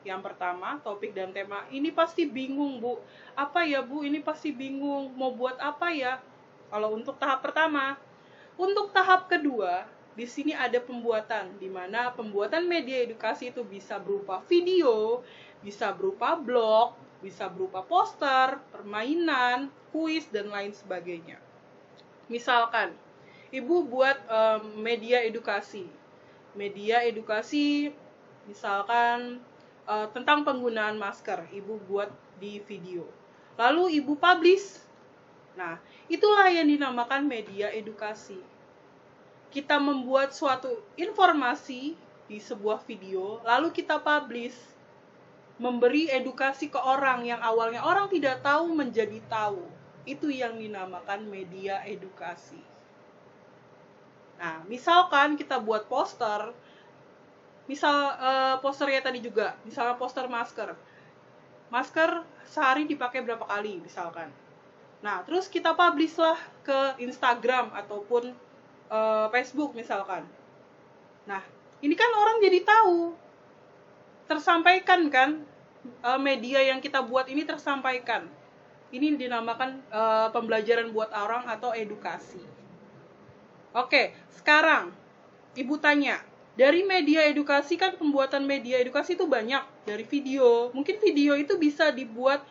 [SPEAKER 1] Yang pertama, topik dan tema. Ini pasti bingung, Bu. Apa ya, Bu? Ini pasti bingung. Mau buat apa ya? Kalau untuk tahap pertama. Untuk tahap kedua, di sini ada pembuatan, di mana pembuatan media edukasi itu bisa berupa video, bisa berupa blog, Bisa berupa poster, permainan, kuis, dan lain sebagainya. Misalkan, ibu buat media edukasi. Media edukasi misalkan tentang penggunaan masker, ibu buat di video. Lalu ibu publish. Nah, itulah yang dinamakan media edukasi. Kita membuat suatu informasi di sebuah video, lalu kita publish. Memberi edukasi ke orang yang awalnya orang tidak tahu menjadi tahu. Itu yang dinamakan media edukasi. Nah, misalkan kita buat poster, posternya tadi juga, misalnya poster masker. Masker sehari dipakai berapa kali misalkan. Nah, terus kita publish lah ke Instagram ataupun Facebook misalkan. Nah, ini kan orang jadi tahu. Tersampaikan kan, media yang kita buat ini tersampaikan. Ini dinamakan pembelajaran buat orang atau edukasi. Oke, sekarang ibu tanya, dari media edukasi kan pembuatan media edukasi itu banyak. Dari video, mungkin video itu bisa dibuat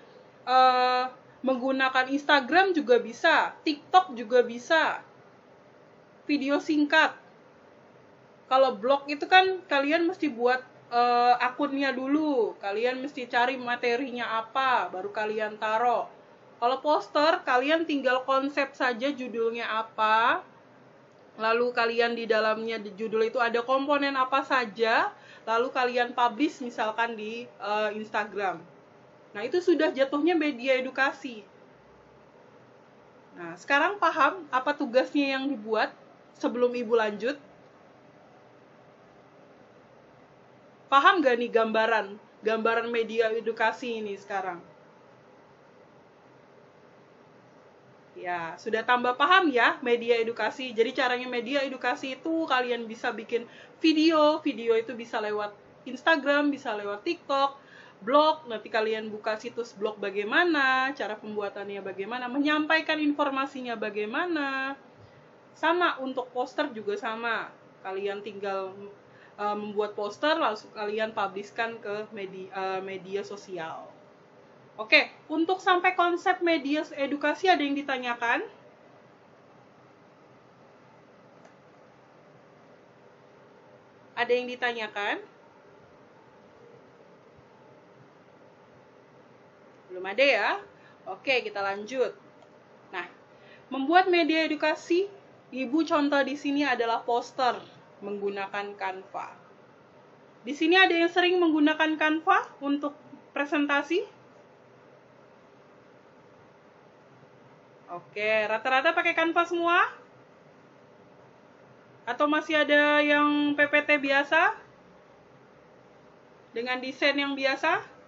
[SPEAKER 1] menggunakan Instagram juga bisa, TikTok juga bisa, video singkat. Kalau blog itu kan kalian mesti buat akunnya dulu, kalian mesti cari materinya apa, baru kalian taruh. Kalau poster, kalian tinggal konsep saja judulnya apa, lalu kalian di dalamnya di judul itu ada komponen apa saja, lalu kalian publish misalkan di Instagram. Nah, itu sudah jatuhnya media edukasi. Nah, sekarang paham apa tugasnya yang dibuat sebelum ibu lanjut? Paham gak nih gambaran media edukasi ini sekarang? Ya, sudah tambah paham ya media edukasi. Jadi caranya media edukasi itu kalian bisa bikin video itu bisa lewat Instagram, bisa lewat TikTok, blog, nanti kalian buka situs blog bagaimana, cara pembuatannya bagaimana, menyampaikan informasinya bagaimana. Sama untuk poster juga sama. Kalian tinggal membuat poster, langsung kalian publishkan ke media sosial. Oke, untuk sampai konsep media edukasi ada yang ditanyakan? Ada yang ditanyakan? Belum ada ya? Oke, kita lanjut. Nah, membuat media edukasi, ibu contoh di sini adalah poster menggunakan Canva. Di sini ada yang sering menggunakan Canva untuk presentasi? Oke, rata-rata pakai Canva semua? Atau masih ada yang PPT biasa? Dengan desain yang biasa?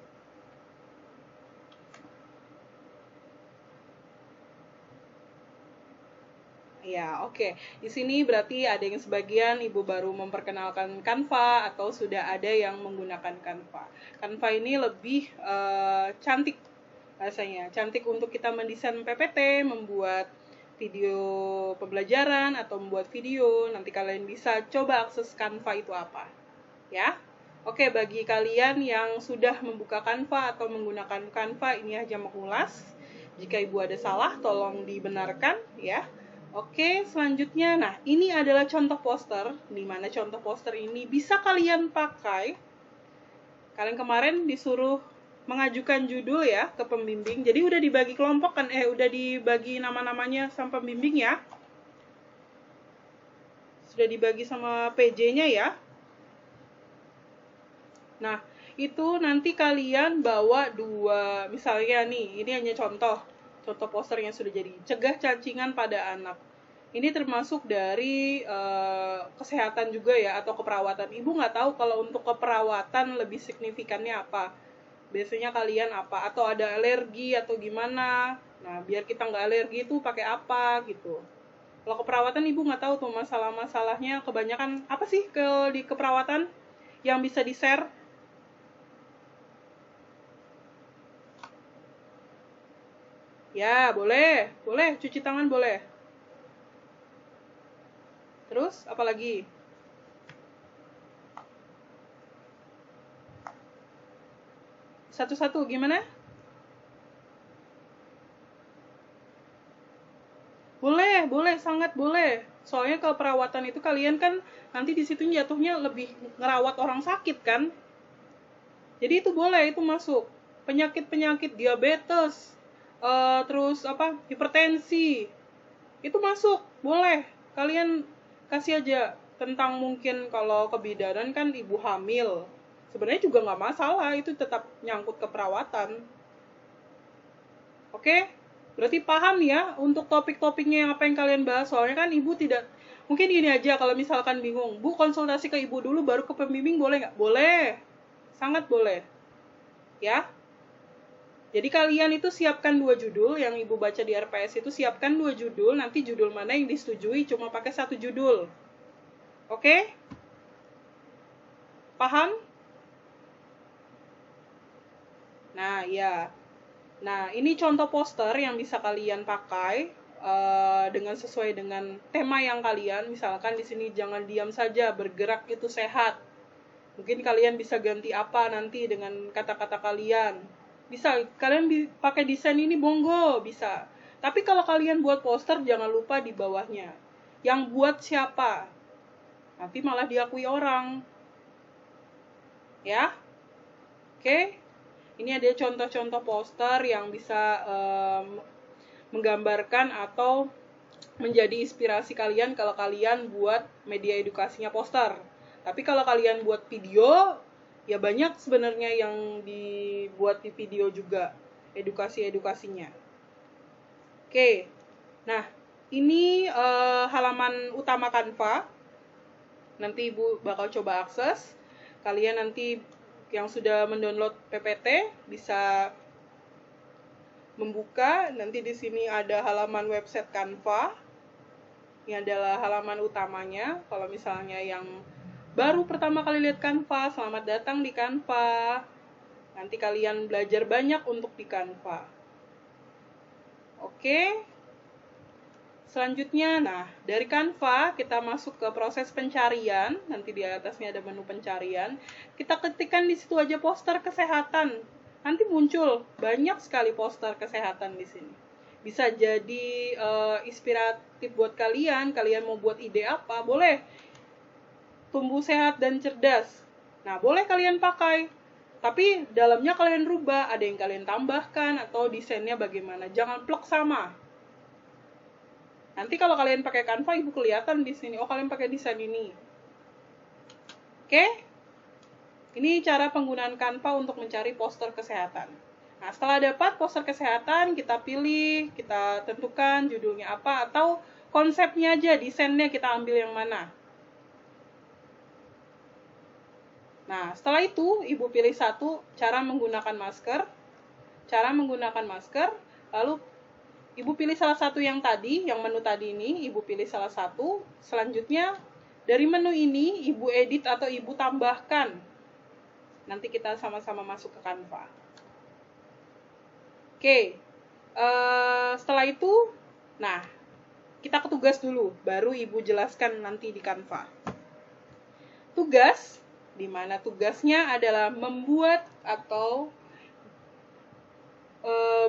[SPEAKER 1] Ya, oke. Di sini berarti ada yang sebagian ibu baru memperkenalkan Canva atau sudah ada yang menggunakan Canva. Canva ini lebih cantik rasanya. Cantik untuk kita mendesain PPT, membuat video pembelajaran atau membuat video. Nanti kalian bisa coba akses Canva itu apa. Ya. Oke, bagi kalian yang sudah membuka Canva atau menggunakan Canva, ini aja mengulas. Jika ibu ada salah, tolong dibenarkan ya. Oke, selanjutnya, nah ini adalah contoh poster, di mana contoh poster ini bisa kalian pakai. Kalian kemarin disuruh mengajukan judul ya ke pembimbing, jadi udah dibagi kelompok kan, udah dibagi nama-namanya sama pembimbing ya. Sudah dibagi sama PJ-nya ya. Nah, itu nanti kalian bawa dua, misalnya nih, ini hanya contoh poster yang sudah jadi, cegah cacingan pada anak. Ini termasuk dari kesehatan juga ya, atau keperawatan. Ibu nggak tahu kalau untuk keperawatan lebih signifikannya apa. Biasanya kalian apa, atau ada alergi atau gimana. Nah, biar kita nggak alergi itu pakai apa gitu. Kalau keperawatan ibu nggak tahu tuh masalah-masalahnya, kebanyakan apa sih di keperawatan yang bisa di-share? Ya, boleh, cuci tangan boleh. Terus, apa lagi? Satu-satu, gimana? sangat boleh. Soalnya keperawatan itu kalian kan nanti di situ jatuhnya lebih ngerawat orang sakit kan. Jadi itu boleh, itu masuk. Penyakit-penyakit diabetes, terus hipertensi, itu masuk, boleh. Kalian kasih aja tentang mungkin kalau kebidanan kan ibu hamil. Sebenarnya juga nggak masalah, itu tetap nyangkut keperawatan. Oke? Berarti paham ya untuk topik-topiknya yang apa yang kalian bahas. Soalnya kan ibu tidak, mungkin gini aja kalau misalkan bingung, Bu konsultasi ke ibu dulu baru ke pembimbing boleh nggak? Boleh, sangat boleh. Ya, jadi kalian itu siapkan 2 judul, yang ibu baca di RPS itu siapkan 2 judul, nanti judul mana yang disetujui cuma pakai 1 judul. Oke? Paham? Nah, ya. Nah, ini contoh poster yang bisa kalian pakai dengan sesuai dengan tema yang kalian, misalkan di sini jangan diam saja, bergerak itu sehat. Mungkin kalian bisa ganti apa nanti dengan kata-kata kalian. Bisa, kalian pakai desain ini monggo, bisa. Tapi kalau kalian buat poster, jangan lupa di bawahnya. Yang buat siapa? Nanti malah diakui orang. Ya? Oke? Ini ada contoh-contoh poster yang bisa menggambarkan atau menjadi inspirasi kalian kalau kalian buat media edukasinya poster. Tapi kalau kalian buat video, ya banyak sebenarnya yang dibuat di video juga, edukasi-edukasinya. Oke, nah ini halaman utama Canva. Nanti ibu bakal coba akses. Kalian nanti yang sudah mendownload PPT bisa membuka. Nanti di sini ada halaman website Canva. Ini adalah halaman utamanya. Kalau misalnya yang baru pertama kali lihat Canva, selamat datang di Canva. Nanti kalian belajar banyak untuk di Canva. Oke. Selanjutnya, nah, dari Canva kita masuk ke proses pencarian. Nanti di atasnya ada menu pencarian. Kita ketikkan di situ aja poster kesehatan. Nanti muncul banyak sekali poster kesehatan di sini. Bisa jadi inspiratif buat kalian. Kalian mau buat ide apa, boleh. Tumbuh sehat dan cerdas. Nah, boleh kalian pakai. Tapi dalamnya kalian rubah, ada yang kalian tambahkan atau desainnya bagaimana. Jangan plek sama. Nanti kalau kalian pakai Canva, ibu kelihatan di sini. Oh, kalian pakai desain ini. Oke? Ini cara penggunaan Canva untuk mencari poster kesehatan. Nah, setelah dapat poster kesehatan, kita pilih, kita tentukan judulnya apa, atau konsepnya aja, desainnya kita ambil yang mana. Nah, setelah itu, ibu pilih satu, cara menggunakan masker. Cara menggunakan masker, lalu ibu pilih salah satu yang tadi, yang menu tadi ini, ibu pilih salah satu. Selanjutnya, dari menu ini, ibu edit atau ibu tambahkan. Nanti kita sama-sama masuk ke Canva. Oke, setelah itu, nah, kita ke tugas dulu, baru ibu jelaskan nanti di Canva. Tugas, di mana tugasnya adalah membuat atau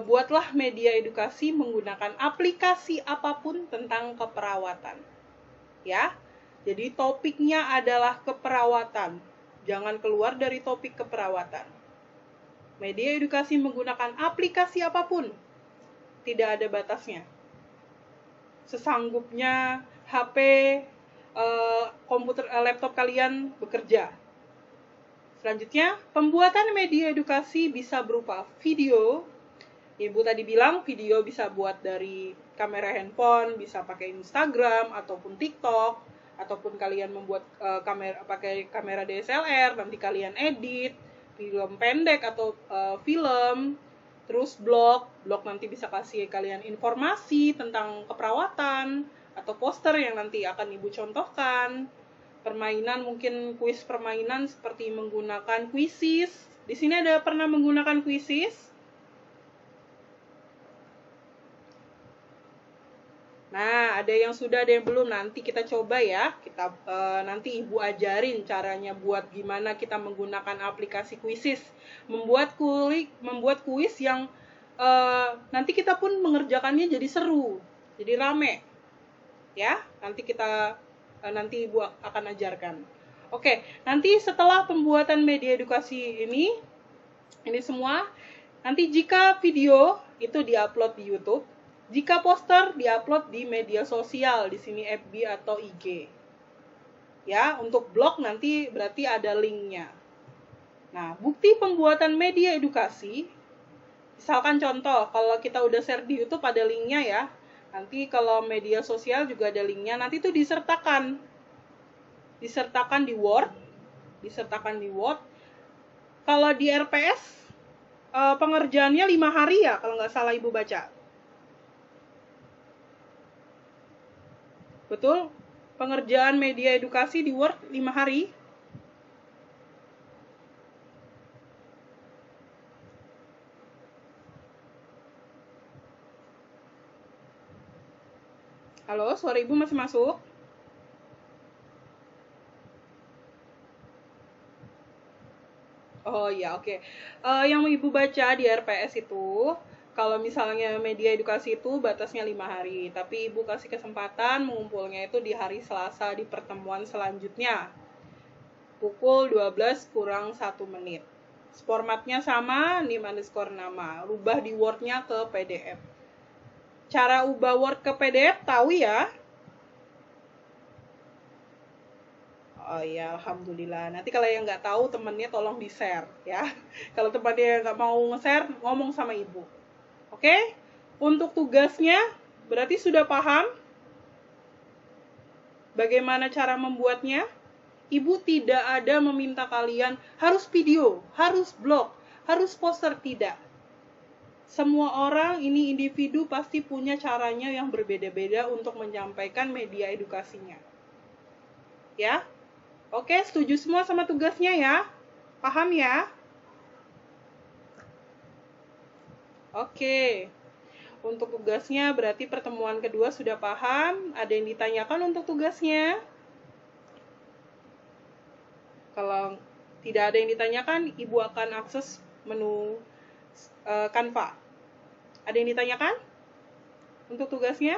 [SPEAKER 1] buatlah media edukasi menggunakan aplikasi apapun tentang keperawatan. Ya, jadi topiknya adalah keperawatan. Jangan keluar dari topik keperawatan. Media edukasi menggunakan aplikasi apapun. Tidak ada batasnya. Sesanggupnya HP, komputer, laptop kalian bekerja. Selanjutnya, pembuatan media edukasi bisa berupa video. Ibu tadi bilang video bisa buat dari kamera handphone, bisa pakai Instagram ataupun TikTok, ataupun kalian membuat pakai kamera DSLR, nanti kalian edit film pendek atau film. Terus blog nanti bisa kasih kalian informasi tentang keperawatan atau poster yang nanti akan ibu contohkan. Permainan, mungkin kuis permainan seperti menggunakan Quizzes. Di sini ada pernah menggunakan Quizzes? Nah, ada yang sudah, ada yang belum. Nanti kita coba ya. Kita nanti ibu ajarin caranya buat gimana kita menggunakan aplikasi Quizzes. Membuat kuis yang nanti kita pun mengerjakannya jadi seru, jadi rame. Ya, nanti Ibu akan ajarkan. Oke, nanti setelah pembuatan media edukasi ini semua, nanti jika video itu diupload di YouTube, jika poster diupload di media sosial, di sini FB atau IG. Ya, untuk blog nanti berarti ada linknya. Nah, bukti pembuatan media edukasi, misalkan contoh, kalau kita udah share di YouTube ada linknya ya. Nanti kalau media sosial juga ada linknya, nanti itu disertakan di Word, Kalau di RPS, pengerjaannya 5 hari ya, kalau nggak salah Ibu baca. Betul? Pengerjaan media edukasi di Word 5 hari. Halo, suara Ibu masih masuk? Oh iya, oke. Yang Ibu baca di RPS itu, kalau misalnya media edukasi itu batasnya 5 hari, tapi Ibu kasih kesempatan mengumpulnya itu di hari Selasa di pertemuan selanjutnya. Pukul 12 kurang 1 menit. Formatnya sama, nim_nama. Rubah di Word-nya ke PDF. Cara ubah Word ke PDF tahu ya? Oh iya, alhamdulillah. Nanti kalau yang nggak tahu temennya tolong di-share ya. Kalau temannya nggak mau nge-share, ngomong sama Ibu. Oke? Untuk tugasnya, berarti sudah paham bagaimana cara membuatnya? Ibu tidak ada meminta kalian harus video, harus blog, harus poster, tidak. Semua orang ini individu pasti punya caranya yang berbeda-beda untuk menyampaikan media edukasinya. Ya? Oke, setuju semua sama tugasnya ya? Paham ya? Oke. Untuk tugasnya berarti pertemuan kedua sudah paham. Ada yang ditanyakan untuk tugasnya? Kalau tidak ada yang ditanyakan, Ibu akan akses menu Canva. Ada yang ditanyakan untuk tugasnya?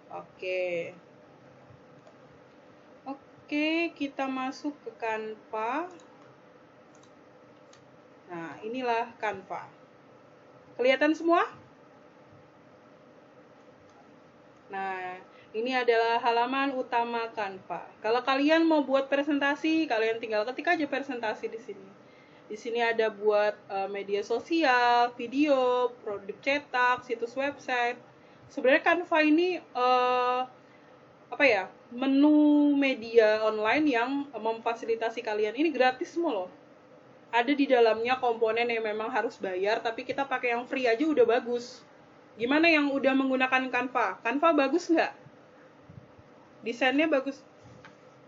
[SPEAKER 1] Oke. Oke, kita masuk ke Canva. Nah, inilah Canva. Kelihatan semua? Nah, ini adalah halaman utama Canva. Kalau kalian mau buat presentasi, kalian tinggal ketik aja presentasi di sini. Di sini ada buat media sosial, video, produk cetak, situs website. Sebenarnya Canva ini menu media online yang memfasilitasi kalian. Ini gratis semua loh. Ada di dalamnya komponen yang memang harus bayar, tapi kita pakai yang free aja udah bagus. Gimana yang udah menggunakan Canva? Canva bagus nggak? Desainnya bagus?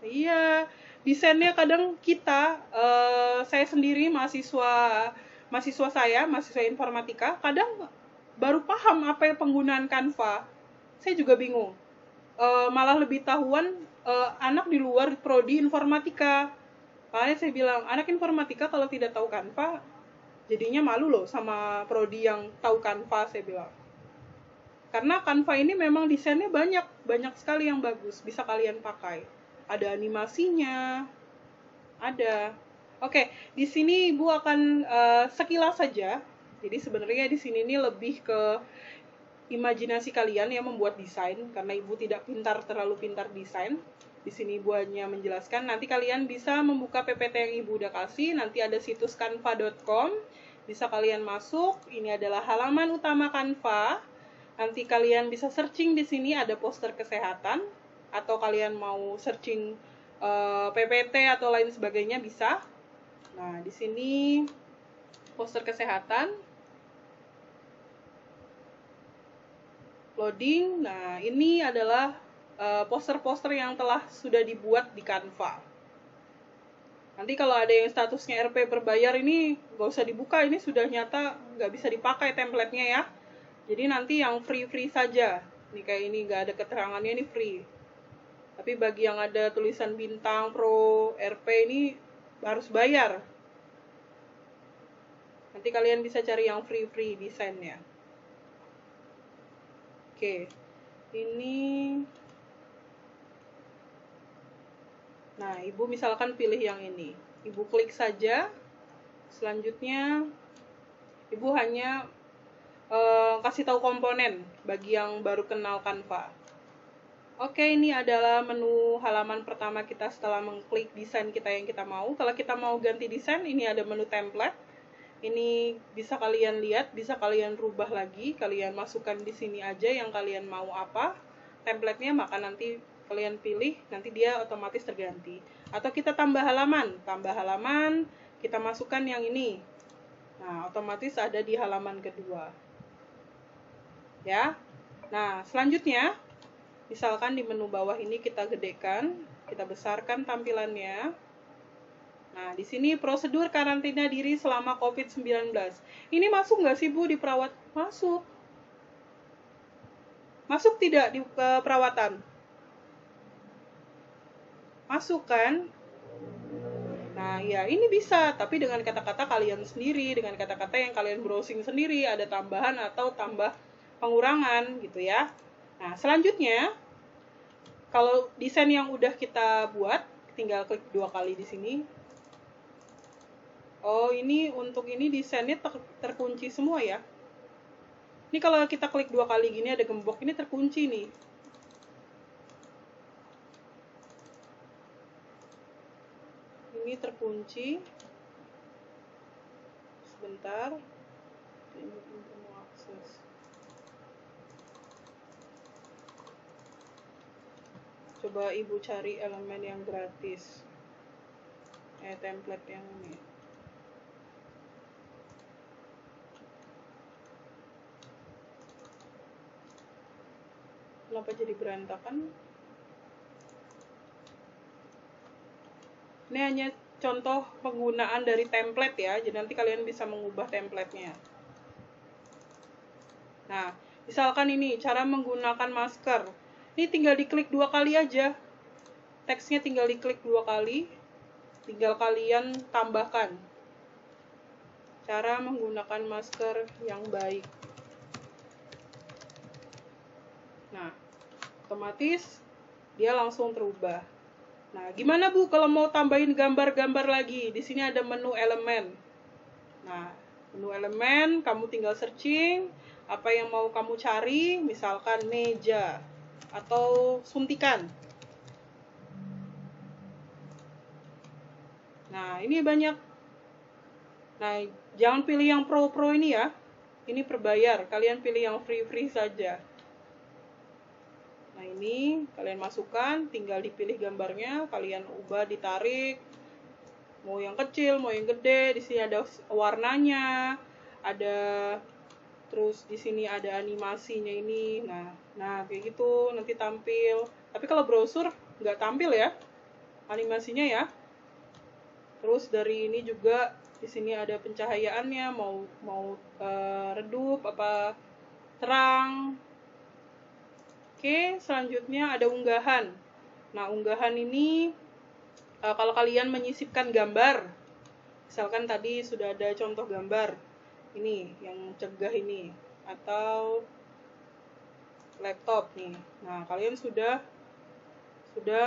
[SPEAKER 1] Iya, desainnya kadang saya sendiri mahasiswa informatika, kadang baru paham apa yang penggunaan Canva. Saya juga bingung. Malah lebih tahuan anak di luar prodi informatika. Makanya saya bilang, anak informatika kalau tidak tahu Canva, jadinya malu loh sama prodi yang tahu Canva, saya bilang. Karena Canva ini memang desainnya banyak sekali yang bagus, bisa kalian pakai. Ada animasinya, ada. Oke, di sini Ibu akan sekilas saja. Jadi sebenarnya di sini ini lebih ke imajinasi kalian yang membuat desain, karena Ibu tidak terlalu pintar desain. Di sini Ibu hanya menjelaskan, nanti kalian bisa membuka PPT yang Ibu udah kasih, nanti ada situs canva.com, bisa kalian masuk, ini adalah halaman utama Canva. Nanti kalian bisa searching di sini, ada poster kesehatan, atau kalian mau searching PPT atau lain sebagainya bisa. Nah, di sini poster kesehatan, loading. Nah, ini adalah poster-poster yang sudah dibuat di Canva. Nanti kalau ada yang statusnya RP berbayar ini nggak usah dibuka, ini sudah nyata nggak bisa dipakai template-nya ya. Jadi nanti yang free saja. Ini kayak ini nggak ada keterangannya, ini free. Tapi bagi yang ada tulisan bintang, pro, RP ini harus bayar. Nanti kalian bisa cari yang free desainnya. Oke. Ini. Nah, Ibu misalkan pilih yang ini. Ibu klik saja. Selanjutnya, Ibu hanya kasih tahu komponen bagi yang baru kenal Canva. Oke, ini adalah menu halaman pertama kita setelah mengklik desain kita yang kita mau. Kalau kita mau ganti desain, ini ada menu template. Ini bisa kalian lihat, bisa kalian rubah lagi. Kalian masukkan di sini aja yang kalian mau apa. Template-nya maka nanti kalian pilih, nanti dia otomatis terganti. Atau kita tambah halaman, kita masukkan yang ini. Nah, otomatis ada di halaman kedua. Ya. Nah, selanjutnya, misalkan di menu bawah ini kita gedekan, kita besarkan tampilannya. Nah, di sini prosedur karantina diri selama COVID-19. Ini masuk nggak sih, Bu, di perawat? Masuk. Masuk tidak di perawatan? Masuk kan? Nah, ya ini bisa, tapi dengan kata-kata kalian sendiri, dengan kata-kata yang kalian browsing sendiri, ada tambahan atau tambah pengurangan gitu ya. Nah, selanjutnya, kalau desain yang udah kita buat, tinggal klik 2 kali di sini. Oh, ini untuk ini desainnya terkunci semua ya. Ini kalau kita klik 2 kali gini ada gembok, ini terkunci nih. Ini terkunci. Sebentar. Ini mau akses. Coba Ibu cari elemen yang gratis. Template yang ini. Kenapa jadi berantakan? Ini hanya contoh penggunaan dari template ya, jadi nanti kalian bisa mengubah template-nya. Nah, misalkan ini cara menggunakan masker. Ini tinggal diklik 2 kali aja. Teksnya tinggal diklik 2 kali. Tinggal kalian tambahkan. Cara menggunakan masker yang baik. Nah, otomatis dia langsung terubah. Nah, gimana Bu kalau mau tambahin gambar-gambar lagi? Di sini ada menu elemen. Nah, menu elemen, kamu tinggal searching apa yang mau kamu cari, misalkan meja atau suntikan. Nah, ini banyak. Nah, jangan pilih yang pro-pro ini ya. Ini berbayar, kalian pilih yang free-free saja. Nah, ini kalian masukkan, tinggal dipilih gambarnya, kalian ubah, ditarik. Mau yang kecil, mau yang gede, di sini ada warnanya, ada terus di sini ada animasinya ini. Nah kayak gitu nanti tampil. Tapi kalau brosur nggak tampil ya animasinya ya. Terus dari ini juga di sini ada pencahayaannya, mau redup apa terang. Oke, selanjutnya ada unggahan. Nah, unggahan ini kalau kalian menyisipkan gambar, misalkan tadi sudah ada contoh gambar, ini yang cegah ini, atau laptop nih. Nah, kalian sudah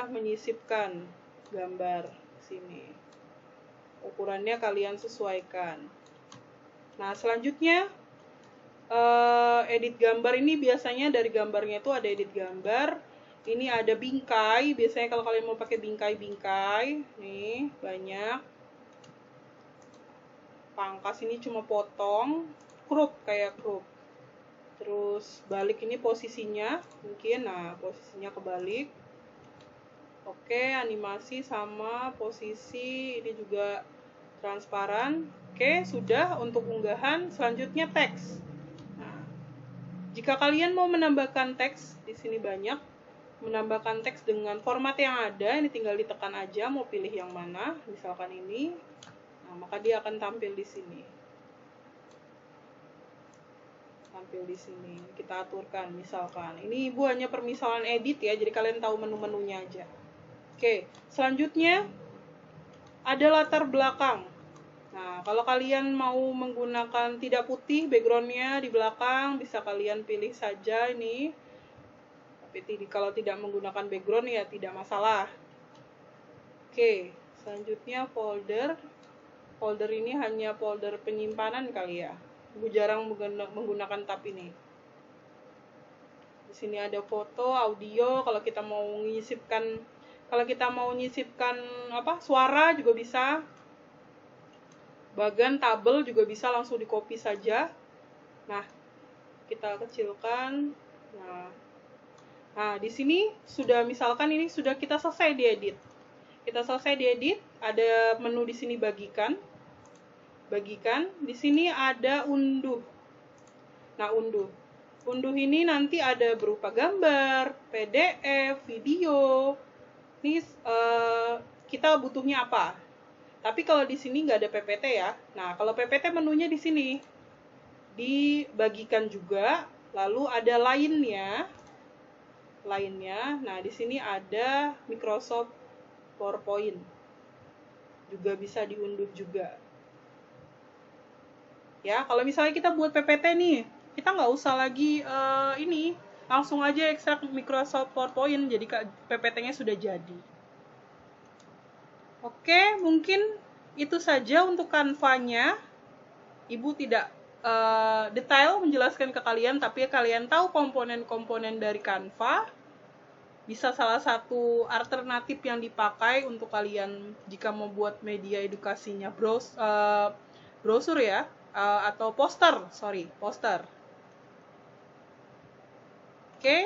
[SPEAKER 1] menyisipkan gambar sini. Ukurannya kalian sesuaikan. Nah, selanjutnya edit gambar ini biasanya dari gambarnya itu ada edit gambar. Ini ada bingkai, biasanya kalau kalian mau pakai bingkai, nih banyak. Pangkas ini cuma potong, crop kayak crop. Terus balik ini posisinya, mungkin, nah posisinya kebalik. Oke, animasi sama posisi ini juga transparan. Oke, sudah untuk unggahan. Selanjutnya teks. Jika kalian mau menambahkan teks, di sini banyak. Menambahkan teks dengan format yang ada, ini tinggal ditekan aja mau pilih yang mana, misalkan ini. Nah, maka dia akan tampil di sini. Tampil di sini. Kita aturkan misalkan. Ini Ibu hanya permisalan edit ya, jadi kalian tahu menu-menunya aja. Oke, selanjutnya ada latar belakang. Nah, kalau kalian mau menggunakan tidak putih backgroundnya di belakang, bisa kalian pilih saja ini. Tapi kalau tidak menggunakan background ya tidak masalah. Oke, selanjutnya folder. Folder ini hanya folder penyimpanan kali ya. Ibu jarang menggunakan tab ini. Di sini ada foto, audio. Kalau kita mau menyisipkan suara juga bisa. Bagan tabel juga bisa langsung di copy saja. Nah, kita kecilkan. Nah, di sini misalkan ini sudah kita selesai diedit. Ada menu di sini bagikan. Di sini ada unduh. Nah, unduh ini nanti ada berupa gambar, PDF, video. Ini kita butuhnya apa? Tapi kalau di sini nggak ada PPT ya. Nah, kalau PPT menunya di sini. Dibagikan juga, lalu ada lainnya. Nah, di sini ada Microsoft PowerPoint. Juga bisa diunduh juga. Ya, kalau misalnya kita buat PPT nih, kita nggak usah lagi langsung aja ekstrak Microsoft PowerPoint, jadi PPT-nya sudah jadi. Oke, mungkin itu saja untuk Canva-nya. Ibu tidak detail menjelaskan ke kalian, tapi kalian tahu komponen-komponen dari Canva. Bisa salah satu alternatif yang dipakai untuk kalian jika membuat media edukasinya brosur ya, atau poster. Oke.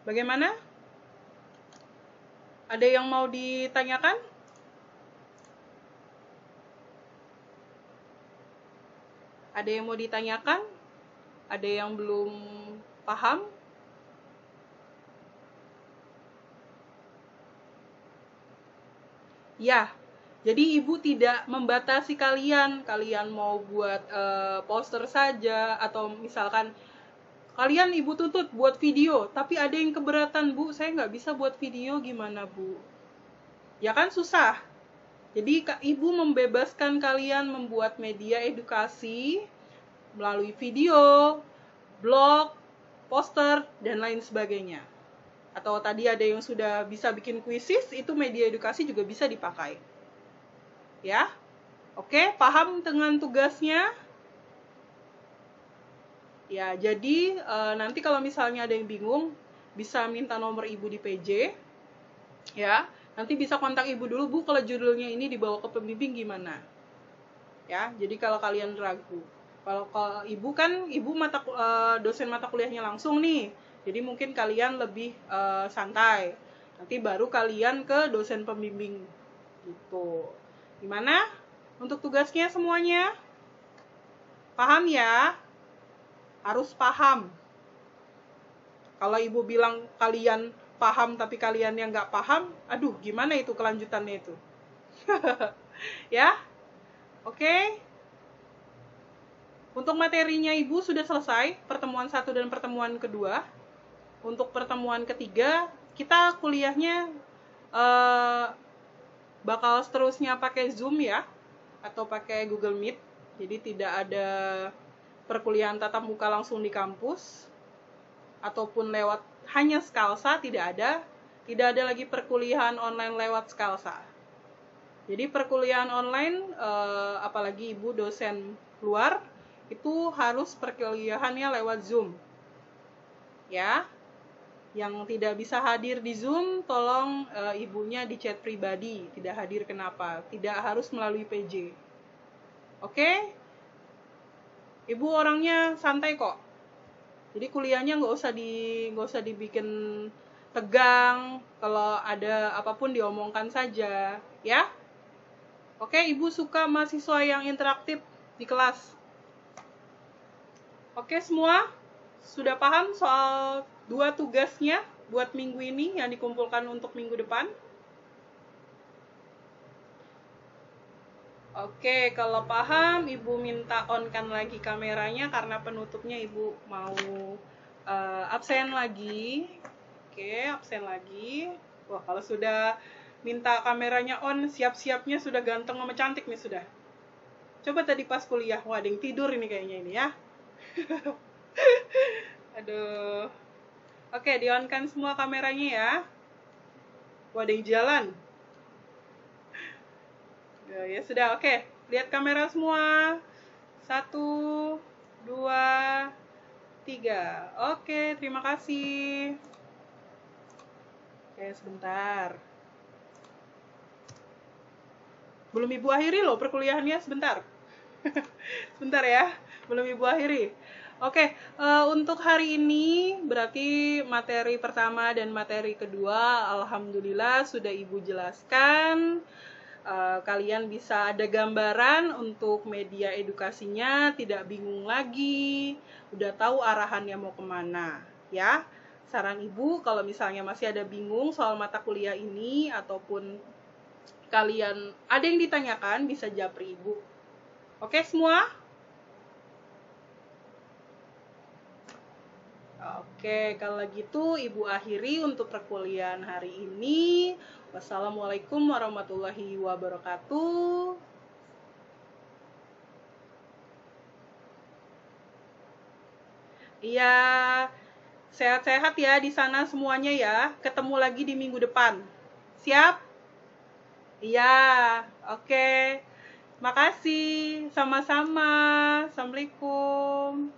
[SPEAKER 1] Bagaimana? Ada yang mau ditanyakan? Ada yang mau ditanyakan? Ada yang belum paham? Ya, jadi ibu tidak membatasi kalian mau buat poster saja, atau misalkan kalian ibu tuntut buat video, tapi ada yang keberatan, Bu, saya nggak bisa buat video, gimana Bu? Ya kan susah. Jadi ibu membebaskan kalian membuat media edukasi melalui video, blog, poster, dan lain sebagainya. Atau tadi ada yang sudah bisa bikin kuisis, itu media edukasi juga bisa dipakai. Ya, oke, paham dengan tugasnya? Ya, jadi nanti kalau misalnya ada yang bingung, bisa minta nomor ibu di PJ. Ya, nanti bisa kontak ibu dulu, Bu, kalau judulnya ini dibawa ke pembimbing gimana? Ya, jadi kalau kalian ragu. Kalau ibu kan, dosen mata kuliahnya langsung nih. Jadi mungkin kalian lebih santai. Nanti baru kalian ke dosen pembimbing. Gitu. Gimana? Untuk tugasnya semuanya? Paham ya? Harus paham. Kalau ibu bilang kalian paham tapi kalian yang nggak paham, aduh gimana itu kelanjutannya itu? Ya? Oke? Untuk materinya ibu sudah selesai, pertemuan 1 dan pertemuan kedua. Untuk pertemuan ketiga, kita kuliahnya bakal seterusnya pakai Zoom ya, atau pakai Google Meet. Jadi tidak ada perkuliahan tatap muka langsung di kampus, ataupun lewat hanya Skalsa, tidak ada lagi perkuliahan online lewat Skalsa. Jadi perkuliahan online, apalagi ibu dosen luar, itu harus perkuliahannya lewat Zoom. Ya, yang tidak bisa hadir di Zoom, tolong ibunya di chat pribadi, tidak hadir kenapa, tidak harus melalui PJ. Oke? Ibu orangnya santai kok. Jadi kuliahnya nggak usah dibikin tegang. Kalau ada apapun diomongkan saja, ya. Oke, ibu suka mahasiswa yang interaktif di kelas. Oke semua, sudah paham soal 2 tugasnya buat minggu ini yang dikumpulkan untuk minggu depan? Oke, kalau paham, ibu minta on-kan lagi kameranya karena penutupnya ibu mau absen lagi. Oke, absen lagi. Wah, kalau sudah minta kameranya on, siap-siapnya sudah ganteng sama cantik nih sudah. Coba tadi pas kuliah, wah ada yang tidur ini kayaknya ini ya. Aduh. Oke, di-on-kan semua kameranya ya. Wah, ada yang jalan. Ya sudah, oke. Lihat kamera semua. 1, 2, 3. Oke, terima kasih. Oke, sebentar. Belum Ibu akhiri loh perkuliahannya, sebentar. Sebentar ya, belum Ibu akhiri. Oke, untuk hari ini berarti materi pertama dan materi kedua alhamdulillah sudah Ibu jelaskan. Kalian bisa ada gambaran untuk media edukasinya, tidak bingung lagi, udah tahu arahannya mau kemana, ya. Saran Ibu, kalau misalnya masih ada bingung soal mata kuliah ini, ataupun kalian ada yang ditanyakan, bisa japri Ibu. Oke semua? Oke, kalau gitu Ibu akhiri untuk perkuliahan hari ini. Wassalamualaikum warahmatullahi wabarakatuh. Iya, sehat-sehat ya di sana semuanya ya. Ketemu lagi di minggu depan. Siap? Iya, oke. Makasih, sama-sama. Assalamualaikum.